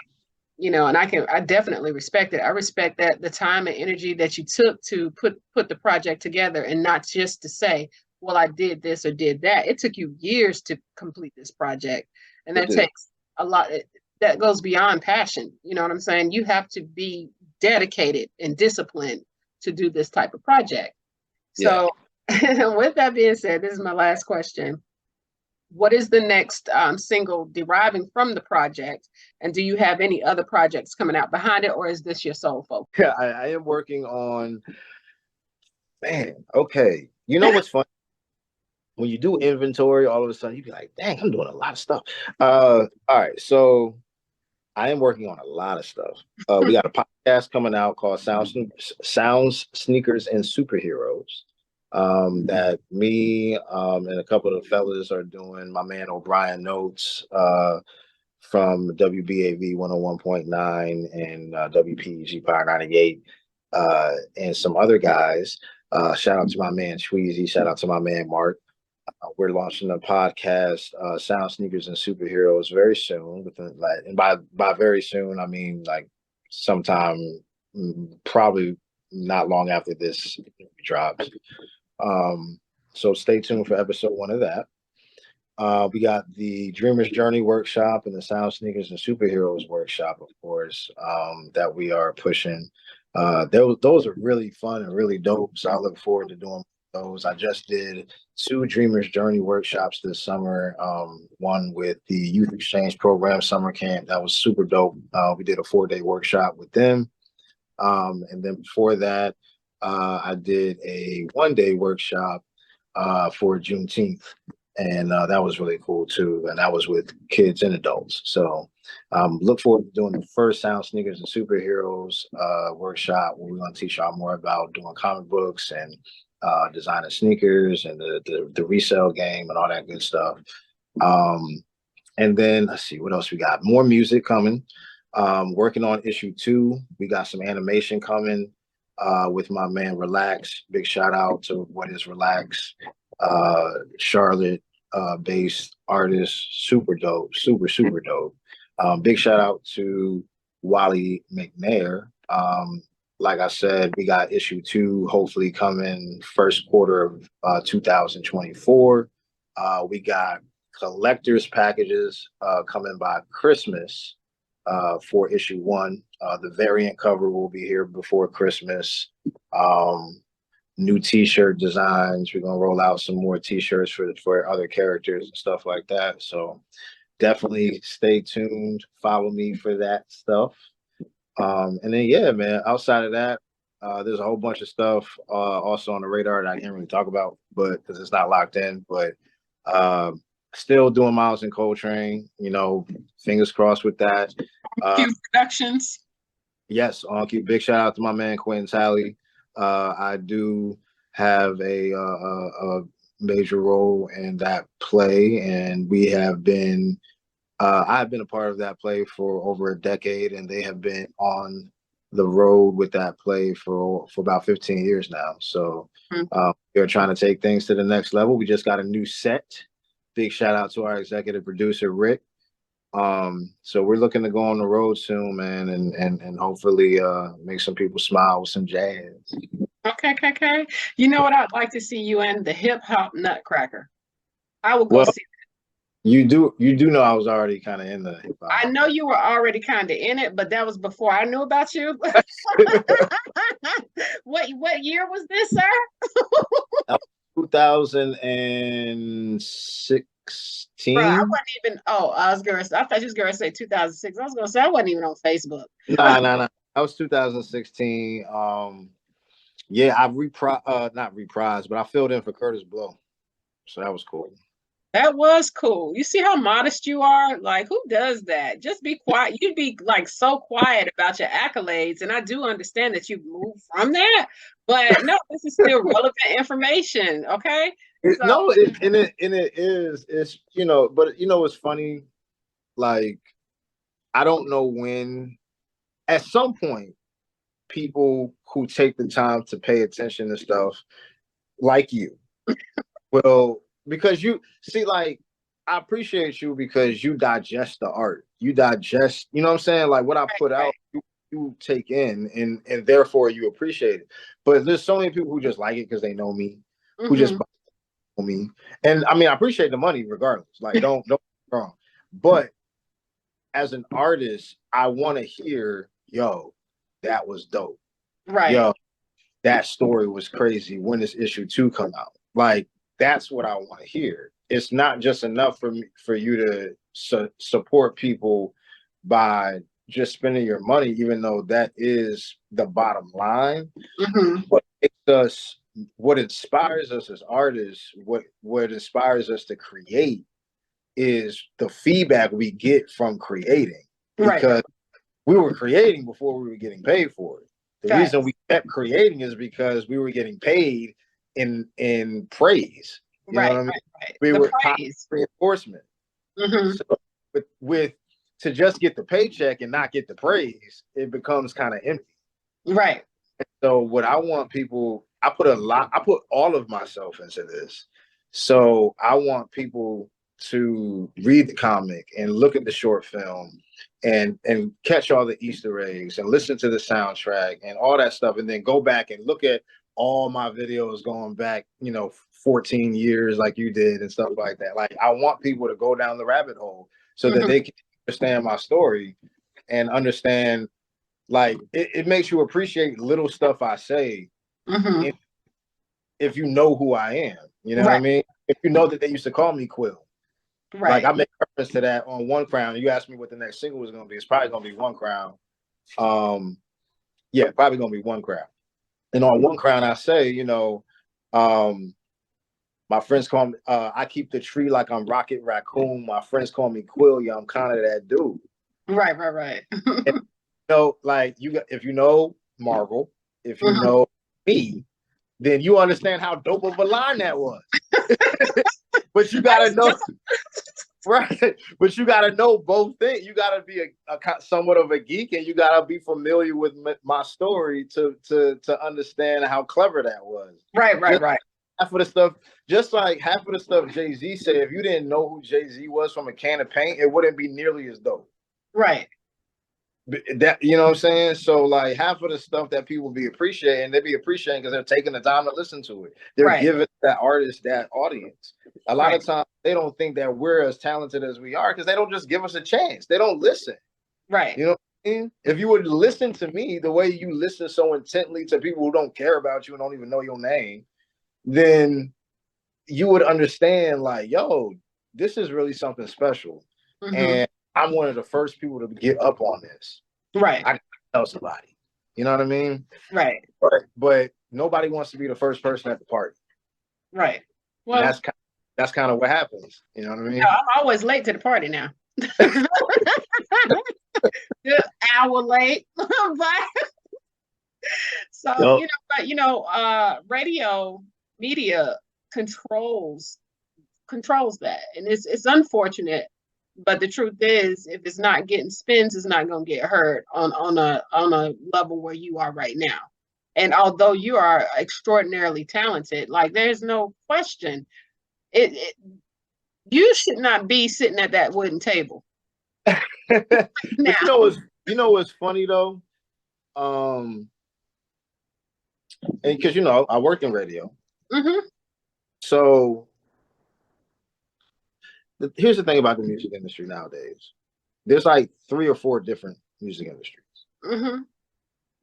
Speaker 2: you know, and I definitely respect it. I respect that the time and energy that you took to put the project together, and not just to say, well, I did this or did that. It took you years to complete this project. And that takes a lot. That goes beyond passion. You know what I'm saying? You have to be dedicated and disciplined to do this type of project. So with that being said, this is my last question. What is the next single deriving from the project? And do you have any other projects coming out behind it, or is this your sole focus?
Speaker 5: Yeah, I am working on, man, okay. You know what's funny? When you do inventory, all of a sudden you be like, dang, I'm doing a lot of stuff. All right, so I am working on a lot of stuff. We got a podcast coming out called Sounds, Sneakers, and Superheroes. That me and a couple of the fellas are doing. My man O'Brien Notes from WBAV 101.9 and WPEG Power 98, and some other guys. Shout out to my man Tweezy. Shout out to my man Mark. We're launching a podcast, Sound, Sneakers, and Superheroes, very soon. And by very soon, I mean like sometime, probably not long after this drops. So stay tuned for episode 1 of that. We got the Dreamer's Journey workshop and the Sound, Sneakers, and Superheroes workshop, of course, that we are pushing. Those are really fun and really dope. So I look forward to doing those. I just did 2 Dreamer's Journey workshops this summer. One with the Youth Exchange Program Summer Camp. That was super dope. We did a 4-day workshop with them. And then before that, I did a 1-day workshop for Juneteenth. And that was really cool too. And that was with kids and adults. So look forward to doing the first Sound, Sneakers, and Superheroes workshop, where we're going to teach y'all more about doing comic books and designing sneakers and the resale game and all that good stuff. And then let's see what else we got. More music coming. Working on issue 2. We got some animation coming with my man Relax. Big shout out to What Is Relax, Charlotte based artist, super dope, super dope. Big shout out to Wally McNair. Like I said, we got issue 2 hopefully coming first quarter of 2024. We got collector's packages coming by Christmas for issue 1. The variant cover will be here before Christmas. New t-shirt designs. We're gonna roll out some more t-shirts for other characters and stuff like that. So definitely stay tuned. Follow me for that stuff. And then yeah, man, outside of that, there's a whole bunch of stuff also on the radar that I can't really talk about, but because it's not locked in. But still doing Miles and Coltrane, you know, fingers crossed with that.
Speaker 2: Q Productions.
Speaker 5: Yes, on Q. Big shout out to my man Quentin Talley. I do have a major role in that play, and we have been I've been a part of that play for over a decade, and they have been on the road with that play for about 15 years now. So we're trying to take things to the next level. We just got a new set. Big shout out to our executive producer Rick. So we're looking to go on the road soon, man, and hopefully make some people smile with some jazz.
Speaker 2: Okay. You know what I'd like to see you in? The Hip Hop Nutcracker. I will go see that.
Speaker 5: You do know I was already kind of in the hip hop.
Speaker 2: I know you were already kind of in it, but that was before I knew about you. What year was this, sir?
Speaker 5: 2016.
Speaker 2: Bro, I wasn't even. Oh, I thought you was gonna say 2006. I was gonna say I wasn't even on Facebook.
Speaker 5: Nah. That was 2016. Yeah, I not reprised, but I filled in for Curtis Blow, so that was cool.
Speaker 2: That was cool. You see how modest you are? Like, who does that? Just be quiet. You'd be like so quiet about your accolades. And I do understand that you've moved from that, but no, this is still relevant information. Okay. So
Speaker 5: No, it is. It's but it's funny. Like I don't know when. At some point, people who take the time to pay attention to stuff like you will, because you see, like I appreciate you because you digest the art. You digest, you know what I'm saying? Like what I put
Speaker 2: right.
Speaker 5: out, you take in, and therefore you appreciate it. But there's so many people who just like it because they know me, who just
Speaker 2: Hmm.
Speaker 5: know me. And I mean, I appreciate the money regardless. Like don't get me wrong. But as an artist, I want to hear, yo, that was dope.
Speaker 2: Right.
Speaker 5: Yo, that story was crazy. When does issue 2 come out? Like that's what I want to hear. It's not just enough for me for you to support people by just spending your money, even though that is the bottom line.
Speaker 2: Hmm.
Speaker 5: What makes us, what inspires us as artists, what inspires us to create is the feedback we get from creating,
Speaker 2: Right.
Speaker 5: because we were creating before we were getting paid for it. The reason
Speaker 2: Facts.
Speaker 5: we kept creating is because we were getting paid in praise. You know what
Speaker 2: Right.
Speaker 5: I mean?
Speaker 2: Right. Right.
Speaker 5: We
Speaker 2: The
Speaker 5: were positive
Speaker 2: praise.
Speaker 5: reinforcement.
Speaker 2: Hmm.
Speaker 5: So with to just get the paycheck and not get the praise, it becomes kind of empty.
Speaker 2: Right.
Speaker 5: So what I want people, I put all of myself into this. So I want people to read the comic and look at the short film and catch all the Easter eggs and listen to the soundtrack and all that stuff, and then go back and look at all my videos going back, 14 years like you did and stuff like that. Like I want people to go down the rabbit hole so that
Speaker 2: Hmm.
Speaker 5: they can understand my story and understand, like it makes you appreciate little stuff I say
Speaker 2: Hmm.
Speaker 5: if you know who I am. You know what I
Speaker 2: Right.
Speaker 5: mean? If you know that they used to call me Quill. Like
Speaker 2: Right.
Speaker 5: I make reference to that on One Crown. You asked me what the next single was gonna be. It's probably gonna be One Crown. Yeah, probably gonna be One Crown. And on One Crown, I say, um, my friends call me, I keep the tree like I'm Rocket Raccoon. My friends call me Quill. Yeah, I'm kind of that dude.
Speaker 2: Right. Right. Right.
Speaker 5: And, like if you know Marvel, if you
Speaker 2: Hmm.
Speaker 5: know me, then you understand how dope of a line that was. But you gotta know, right? But you gotta know both things. You gotta be a somewhat of a geek, and you gotta be familiar with my story to understand how clever that was.
Speaker 2: Right. Right.
Speaker 5: Just
Speaker 2: Right.
Speaker 5: half of the stuff, just like half of the stuff Jay-Z said, if you didn't know who Jay-Z was from a can of paint, it wouldn't be nearly as dope.
Speaker 2: Right.
Speaker 5: That, you know what I'm saying? So like half of the stuff that people be appreciating, they be appreciating because they're taking the time to listen to it. They're
Speaker 2: Right.
Speaker 5: giving that artist that audience. A lot
Speaker 2: Right.
Speaker 5: of times they don't think that we're as talented as we are because they don't just give us a chance. They don't listen.
Speaker 2: Right.
Speaker 5: You know what I mean? If you would listen to me the way you listen so intently to people who don't care about you and don't even know your name, then you would understand, like, yo, this is really something special.
Speaker 2: Hmm.
Speaker 5: And I'm one of the first people to get up on this.
Speaker 2: Right.
Speaker 5: I can tell somebody. You know what I mean?
Speaker 2: Right.
Speaker 5: But nobody wants to be the first person at the party.
Speaker 2: Right.
Speaker 5: And
Speaker 2: Well,
Speaker 5: that's kind of what happens. You know what I mean?
Speaker 2: I'm always late to the party now. Good hour late. But so,
Speaker 5: Yo,
Speaker 2: radio media controls that. And it's unfortunate, but the truth is if it's not getting spins, it's not gonna get heard on a level where you are right now. And although you are extraordinarily talented, like there's no question, it you should not be sitting at that wooden table
Speaker 5: but
Speaker 2: now.
Speaker 5: what's funny though? And because I work in radio.
Speaker 2: Hmm.
Speaker 5: So here's the thing about the music industry nowadays. There's like 3 or 4 different music industries.
Speaker 2: Hmm.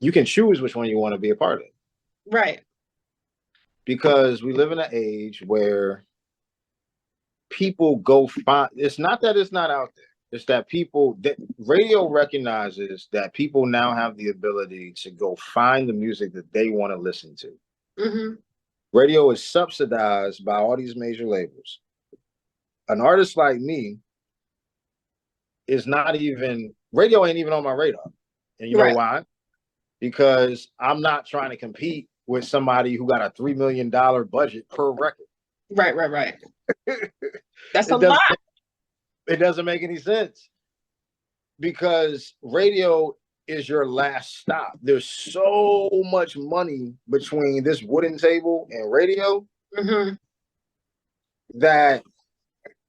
Speaker 5: You can choose which one you want to be a part of.
Speaker 2: Right.
Speaker 5: Because we live in an age where people go find, it's not that it's not out there. It's that radio recognizes that people now have the ability to go find the music that they want to listen to.
Speaker 2: Hmm.
Speaker 5: Radio is subsidized by all these major labels. An artist like me is not even, radio ain't even on my radar. And you know
Speaker 2: Right.
Speaker 5: why? Because I'm not trying to compete with somebody who got a $3 million budget per record.
Speaker 2: Right. That's a
Speaker 5: It doesn't
Speaker 2: lot.
Speaker 5: it doesn't make any sense because radio is your last stop. There's so much money between this wooden table and radio that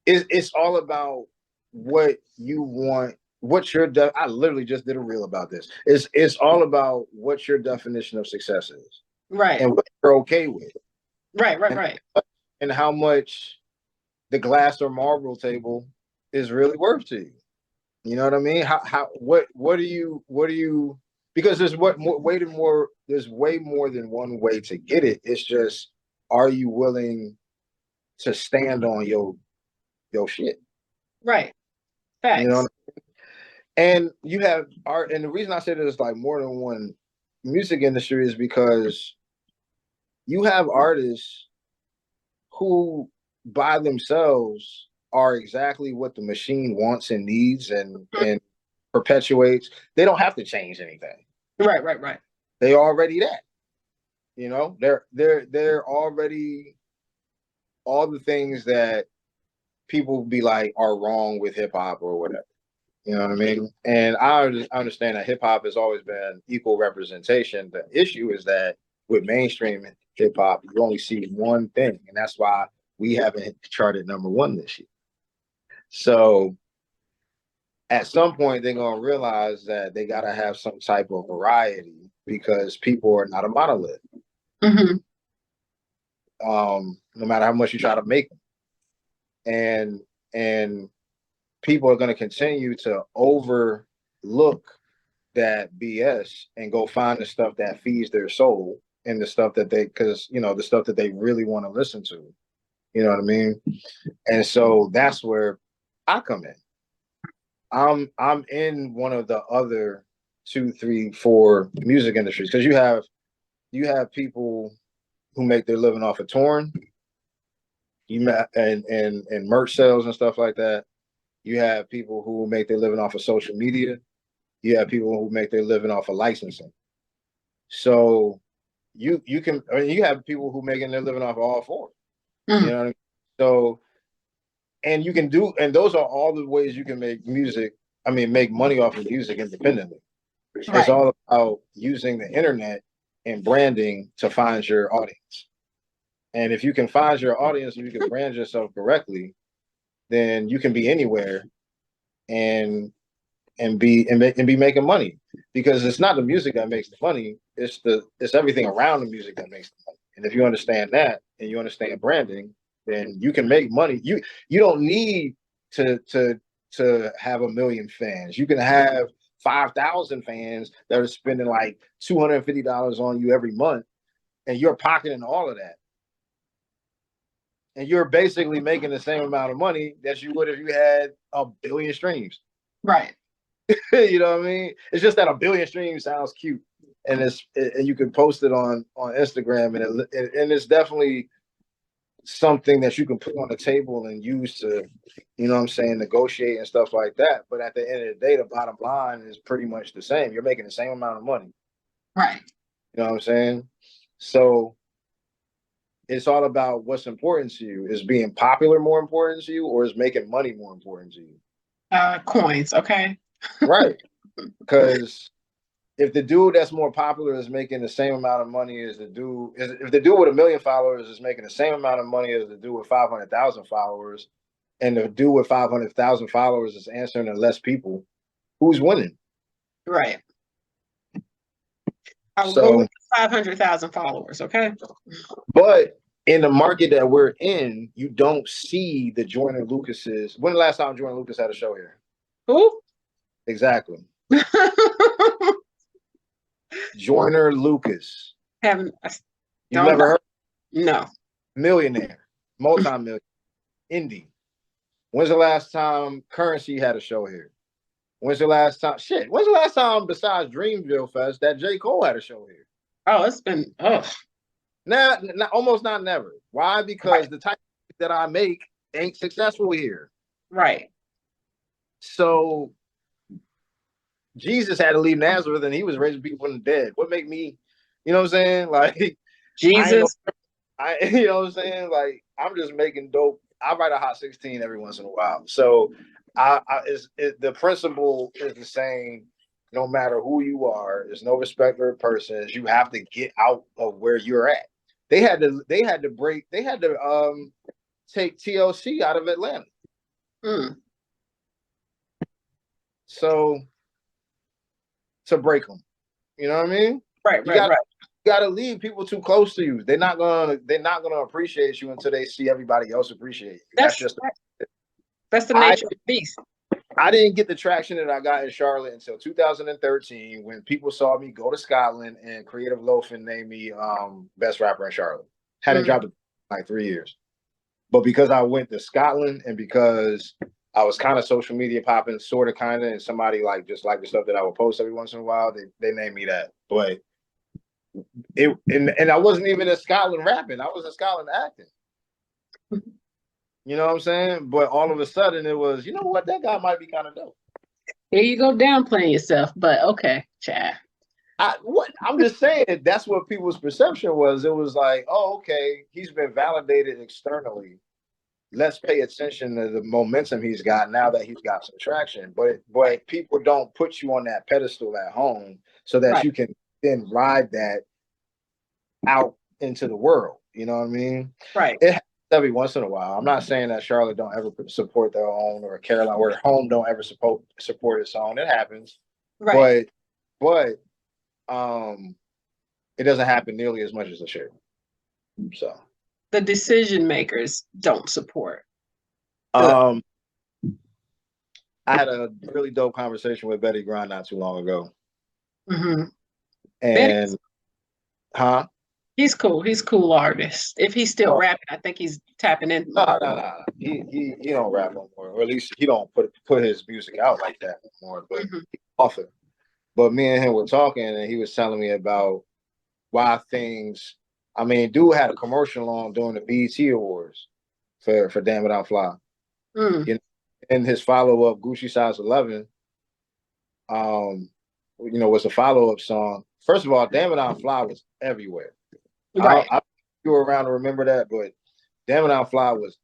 Speaker 5: it's all about what you want, what your I literally just did a reel about this. It's all about what your definition of success is.
Speaker 2: Right.
Speaker 5: And what you're okay with.
Speaker 2: Right.
Speaker 5: And how much the glass or marble table is really worth to you. You know what I mean? What do you because there's there's way more than one way to get it. It's just, are you willing to stand on your shit?
Speaker 2: Right. Facts.
Speaker 5: You know, and you have art, and the reason I say there's like more than one music industry is because you have artists who by themselves are exactly what the machine wants and needs and perpetuates. They don't have to change anything.
Speaker 2: Right.
Speaker 5: They already that. You know, they're already all the things that people be like are wrong with hip hop or whatever. You know what I mean? And I understand that hip hop has always been equal representation. The issue is that with mainstream hip hop, you only see one thing, and that's why we haven't charted #1 this year. So at some point, they're gonna realize that they gotta have some type of variety because people are not a monolith. No matter how much you try to make them, and people are going to continue to overlook that BS and go find the stuff that feeds their soul and the stuff that the stuff that they really want to listen to. You know what I mean? And so that's where I come in. I'm in one of the other 2, 3, 4 music industries because you have people who make their living off of touring, and merch sales and stuff like that. You have people who make their living off of social media. You have people who make their living off of licensing. So you have people who making their living off of all 4. You know what I mean? So, and you can do, and those are all the ways you can make make money off of music independently. Right. It's all about using the internet and branding to find your audience. And if you can find your audience and you can brand yourself correctly, then you can be anywhere and be making money, because it's not the music that makes the money, it's everything around the music that makes the money. And if you understand that and you understand branding, then you can make money. You don't need to have 1 million fans. You can have 5,000 fans that are spending like $250 on you every month, and you're pocketing all of that. And you're basically making the same amount of money that you would if you had 1 billion streams.
Speaker 2: Right.
Speaker 5: You know what I mean? It's just that 1 billion streams sounds cute, and you can post it on Instagram, and it's definitely something that you can put on the table and use to, you know what I'm saying, negotiate and stuff like that. But at the end of the day, the bottom line is pretty much the same. You're making the same amount of money.
Speaker 2: Right.
Speaker 5: You know what I'm saying? So it's all about what's important to you. Is being popular more important to you, or is making money more important to you?
Speaker 2: Coins, okay.
Speaker 5: Right. Because if the dude that's more popular is making the same amount of money as if the dude with 1 million followers is making the same amount of money as the dude with 500,000 followers, and the dude with 500,000 followers is answering to less people, who's winning?
Speaker 2: Right. I'll go with 500,000 followers, okay?
Speaker 5: But in the market that we're in, you don't see the Joyner Lucases. When the last time Joyner Lucas had a show here?
Speaker 2: Who?
Speaker 5: Exactly. Joyner Lucas.
Speaker 2: Haven't.
Speaker 5: You never heard?
Speaker 2: No.
Speaker 5: Millionaire, multi-million, indie. When's the last time Currency had a show here? When's the last time? Shit. When's the last time besides Dreamville Fest that J. Cole had a show here?
Speaker 2: Oh, it's been
Speaker 5: almost not never. Why? Because the type that I make ain't successful here.
Speaker 2: Right.
Speaker 5: So Jesus had to leave Nazareth and he was raising people from the dead. What make me, you know what I'm saying? Like
Speaker 2: Jesus.
Speaker 5: You know what I'm saying? Like, I'm just making dope. I write a hot 16 every once in a while. So the principle is the same no matter who you are. There's no respecter of persons. You have to get out of where you're at. They had to take TLC out of Atlanta.
Speaker 2: Mm.
Speaker 5: So to break them, you know what I mean?
Speaker 2: Right,
Speaker 5: You
Speaker 2: right.
Speaker 5: gotta leave people too close to you. They're not gonna appreciate you until they see everybody else appreciate you.
Speaker 2: That's the nature of the beast.
Speaker 5: I didn't get the traction that I got in Charlotte until 2013 when people saw me go to Scotland and Creative Loafing named me best rapper in Charlotte. Hadn't dropped in like 3 years. But because I went to Scotland and because I was kind of social media popping, sort of kind of, and somebody like just like the stuff that I would post every once in a while, they named me that. But and I wasn't even in Scotland rapping. I was in Scotland acting. You know what I'm saying? But all of a sudden it was, you know what, that guy might be kind of dope.
Speaker 2: Here you go downplaying yourself, but okay, Chad.
Speaker 5: I'm just saying that's what people's perception was. It was like, oh, okay, he's been validated externally. Let's pay attention to the momentum he's got now that he's got some traction. But people don't put you on that pedestal at home so that you can then ride that out into the world. You know what I mean?
Speaker 2: Right.
Speaker 5: It happens every once in a while. I'm not saying that Charlotte don't ever support their own or Carolina or home don't ever support its own. It happens.
Speaker 2: Right.
Speaker 5: But it doesn't happen nearly as much as it should. So
Speaker 2: the decision makers don't support.
Speaker 5: I had a really dope conversation with Betty Grind not too long ago.
Speaker 2: Mm-hmm.
Speaker 5: And
Speaker 2: he's cool. He's a cool artist. If he's still rapping, I think he's tapping in.
Speaker 5: No. He don't rap no more, or at least he don't put his music out like that anymore. But author. But me and him were talking, and he was telling me about why things. I mean, dude had a commercial on during the BET Awards for Damn It I'll Fly. You know, and his follow up Gucci Size 11, was a follow up song. First of all, Damn It I'll Fly was everywhere.
Speaker 2: Right.
Speaker 5: You were around to remember that, but Damn It I'll Fly was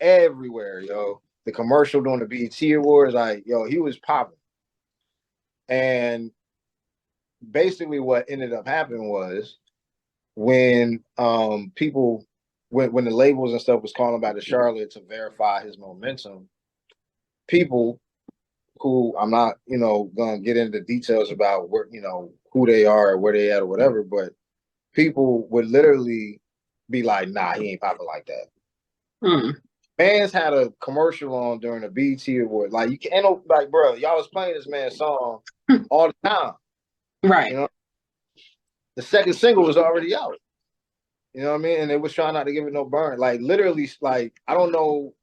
Speaker 5: everywhere, yo. The commercial during the BET Awards, like, yo, he was popping. And basically what ended up happening was when people when the labels and stuff was calling about the Charlotte to verify his momentum, people who I'm not, gonna get into details about where, who they are or where they at or whatever, but people would literally be like, nah, he ain't popping like that. Man's had a commercial on during the BET Award. Like, you can't, like, bro, y'all was playing this man's song all the time.
Speaker 2: Right.
Speaker 5: The second single was already out. You know what I mean? And they was trying not to give it no burn. Like, literally, like, I don't know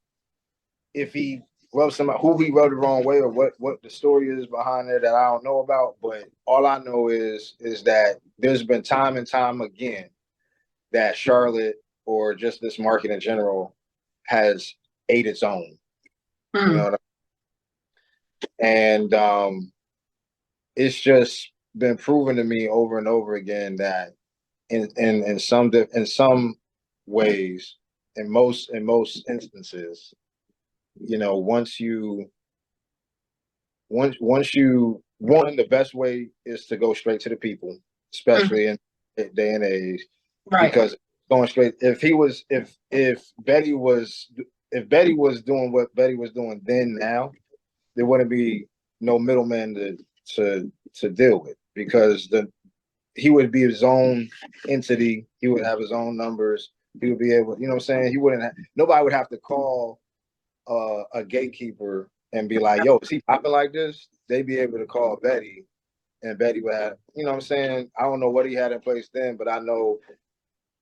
Speaker 5: if he rubbed who he rubbed the wrong way or what the story is behind there that I don't know about. But all I know is that there's been time and time again that Charlotte or just this market in general has ate its own. You know what I mean? And it's just been proven to me over and over again that in some ways, in most instances, once the best way is to go straight to the people, especially in day and age, because going straight, if Betty was doing what Betty was doing then, now there wouldn't be no middleman to deal with, because he would be his own entity. He would have his own numbers. He would be able, he wouldn't nobody would have to call a gatekeeper and be like, yo, is he popping like this? They'd be able to call Betty, and Betty would have, I don't know what he had in place then, but I know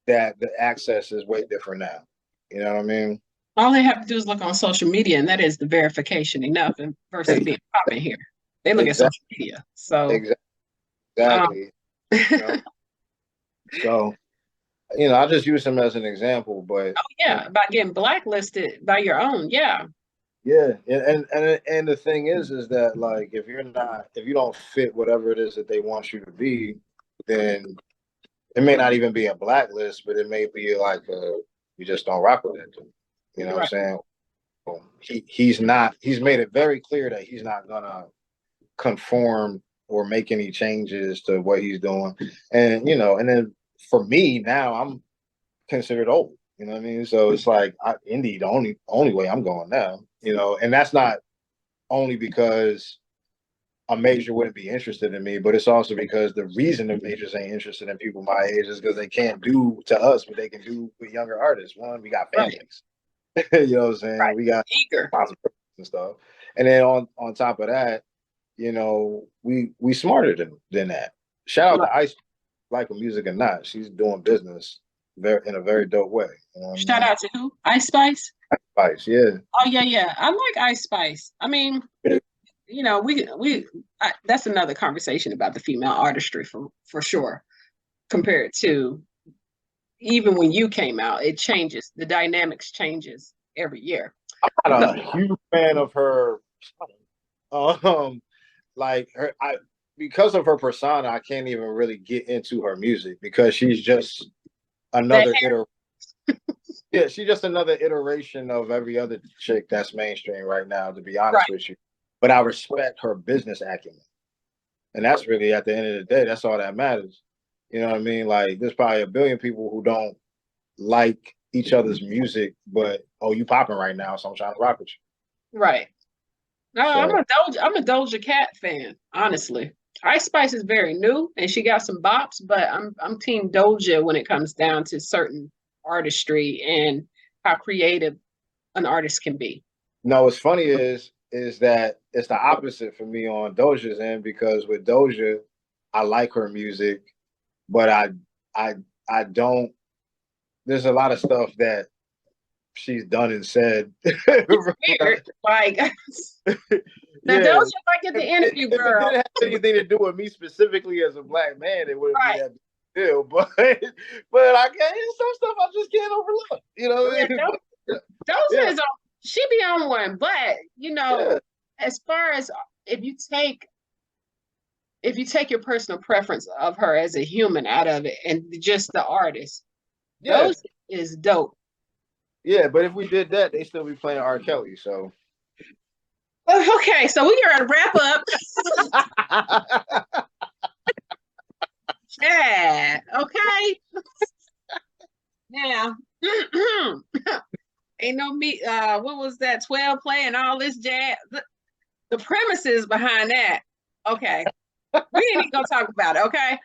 Speaker 5: that the access is way different now. You know what I mean?
Speaker 2: All they have to do is look on social media, and that is the verification enough, and versus being popping here. They look at social media. So
Speaker 5: exactly. So, I just use him as an example, but
Speaker 2: by getting blacklisted by your own, and
Speaker 5: the thing is that, like, if you don't fit whatever it is that they want you to be, then it may not even be a blacklist, but it may be like you just don't rock with that dude. You know what I'm
Speaker 2: Right.
Speaker 5: saying? He's not. He's made it very clear that he's not gonna conform or make any changes to what he's doing. And and then for me now, I'm considered old. You know what I mean? So it's like indie the only way I'm going now. And that's not only because a major wouldn't be interested in me, but it's also because the reason the majors ain't interested in people my age is because they can't do to us what they can do with younger artists. One, we got
Speaker 2: Right.
Speaker 5: families. You know what I'm saying?
Speaker 2: Right.
Speaker 5: We got
Speaker 2: Eager.
Speaker 5: responsibilities and stuff. And then on top of that, we smarter than that. Shout out to Ice, like her music or not. She's doing business in a very dope way. You know what I
Speaker 2: Shout
Speaker 5: mean?
Speaker 2: out to who? Ice Spice?
Speaker 5: Ice, yeah.
Speaker 2: Oh yeah. I like Ice Spice. I mean, that's another conversation about the female artistry for sure. Compared to even when you came out, it changes. The dynamics changes every year.
Speaker 5: I'm not a huge fan of her. Like her, because of her persona, I can't even really get into her music because she's just another iteration. Yeah, she's just another iteration of every other chick that's mainstream right now, to be honest with you. But I respect her business acumen. And that's really, at the end of the day, that's all that matters. You know what I mean? Like, there's probably a billion people who don't like each other's music, but you popping right now, so I'm trying to rock with you.
Speaker 2: Right. No,
Speaker 5: So,
Speaker 2: I'm a Doja Cat fan, honestly. Ice Spice is very new and she got some bops, but I'm team Doja when it comes down to certain artistry and how creative an artist can be.
Speaker 5: no, what's funny is that it's the opposite for me on Doja's end, because with Doja, I like her music, but I don't. There's a lot of stuff that she's done and said.
Speaker 2: It's weird. Like now
Speaker 5: Yeah.
Speaker 2: Doja, like at the interview,
Speaker 5: If
Speaker 2: girl.
Speaker 5: it didn't have anything to do with me specifically as a black man, it wouldn't be that big deal. But I can't. Some stuff I just can't overlook. You know what I mean?
Speaker 2: Doja is on. She be on one, but as far as if you take your personal preference of her as a human out of it and just the artist, Doja is dope.
Speaker 5: Yeah, but if we did that, they still be playing R. Kelly. So
Speaker 2: okay, so we gotta wrap up. Yeah, okay. Now, ain't no me. What was that? 12 play and all this jazz. The premises behind that. Okay, we ain't even gonna talk about it. Okay.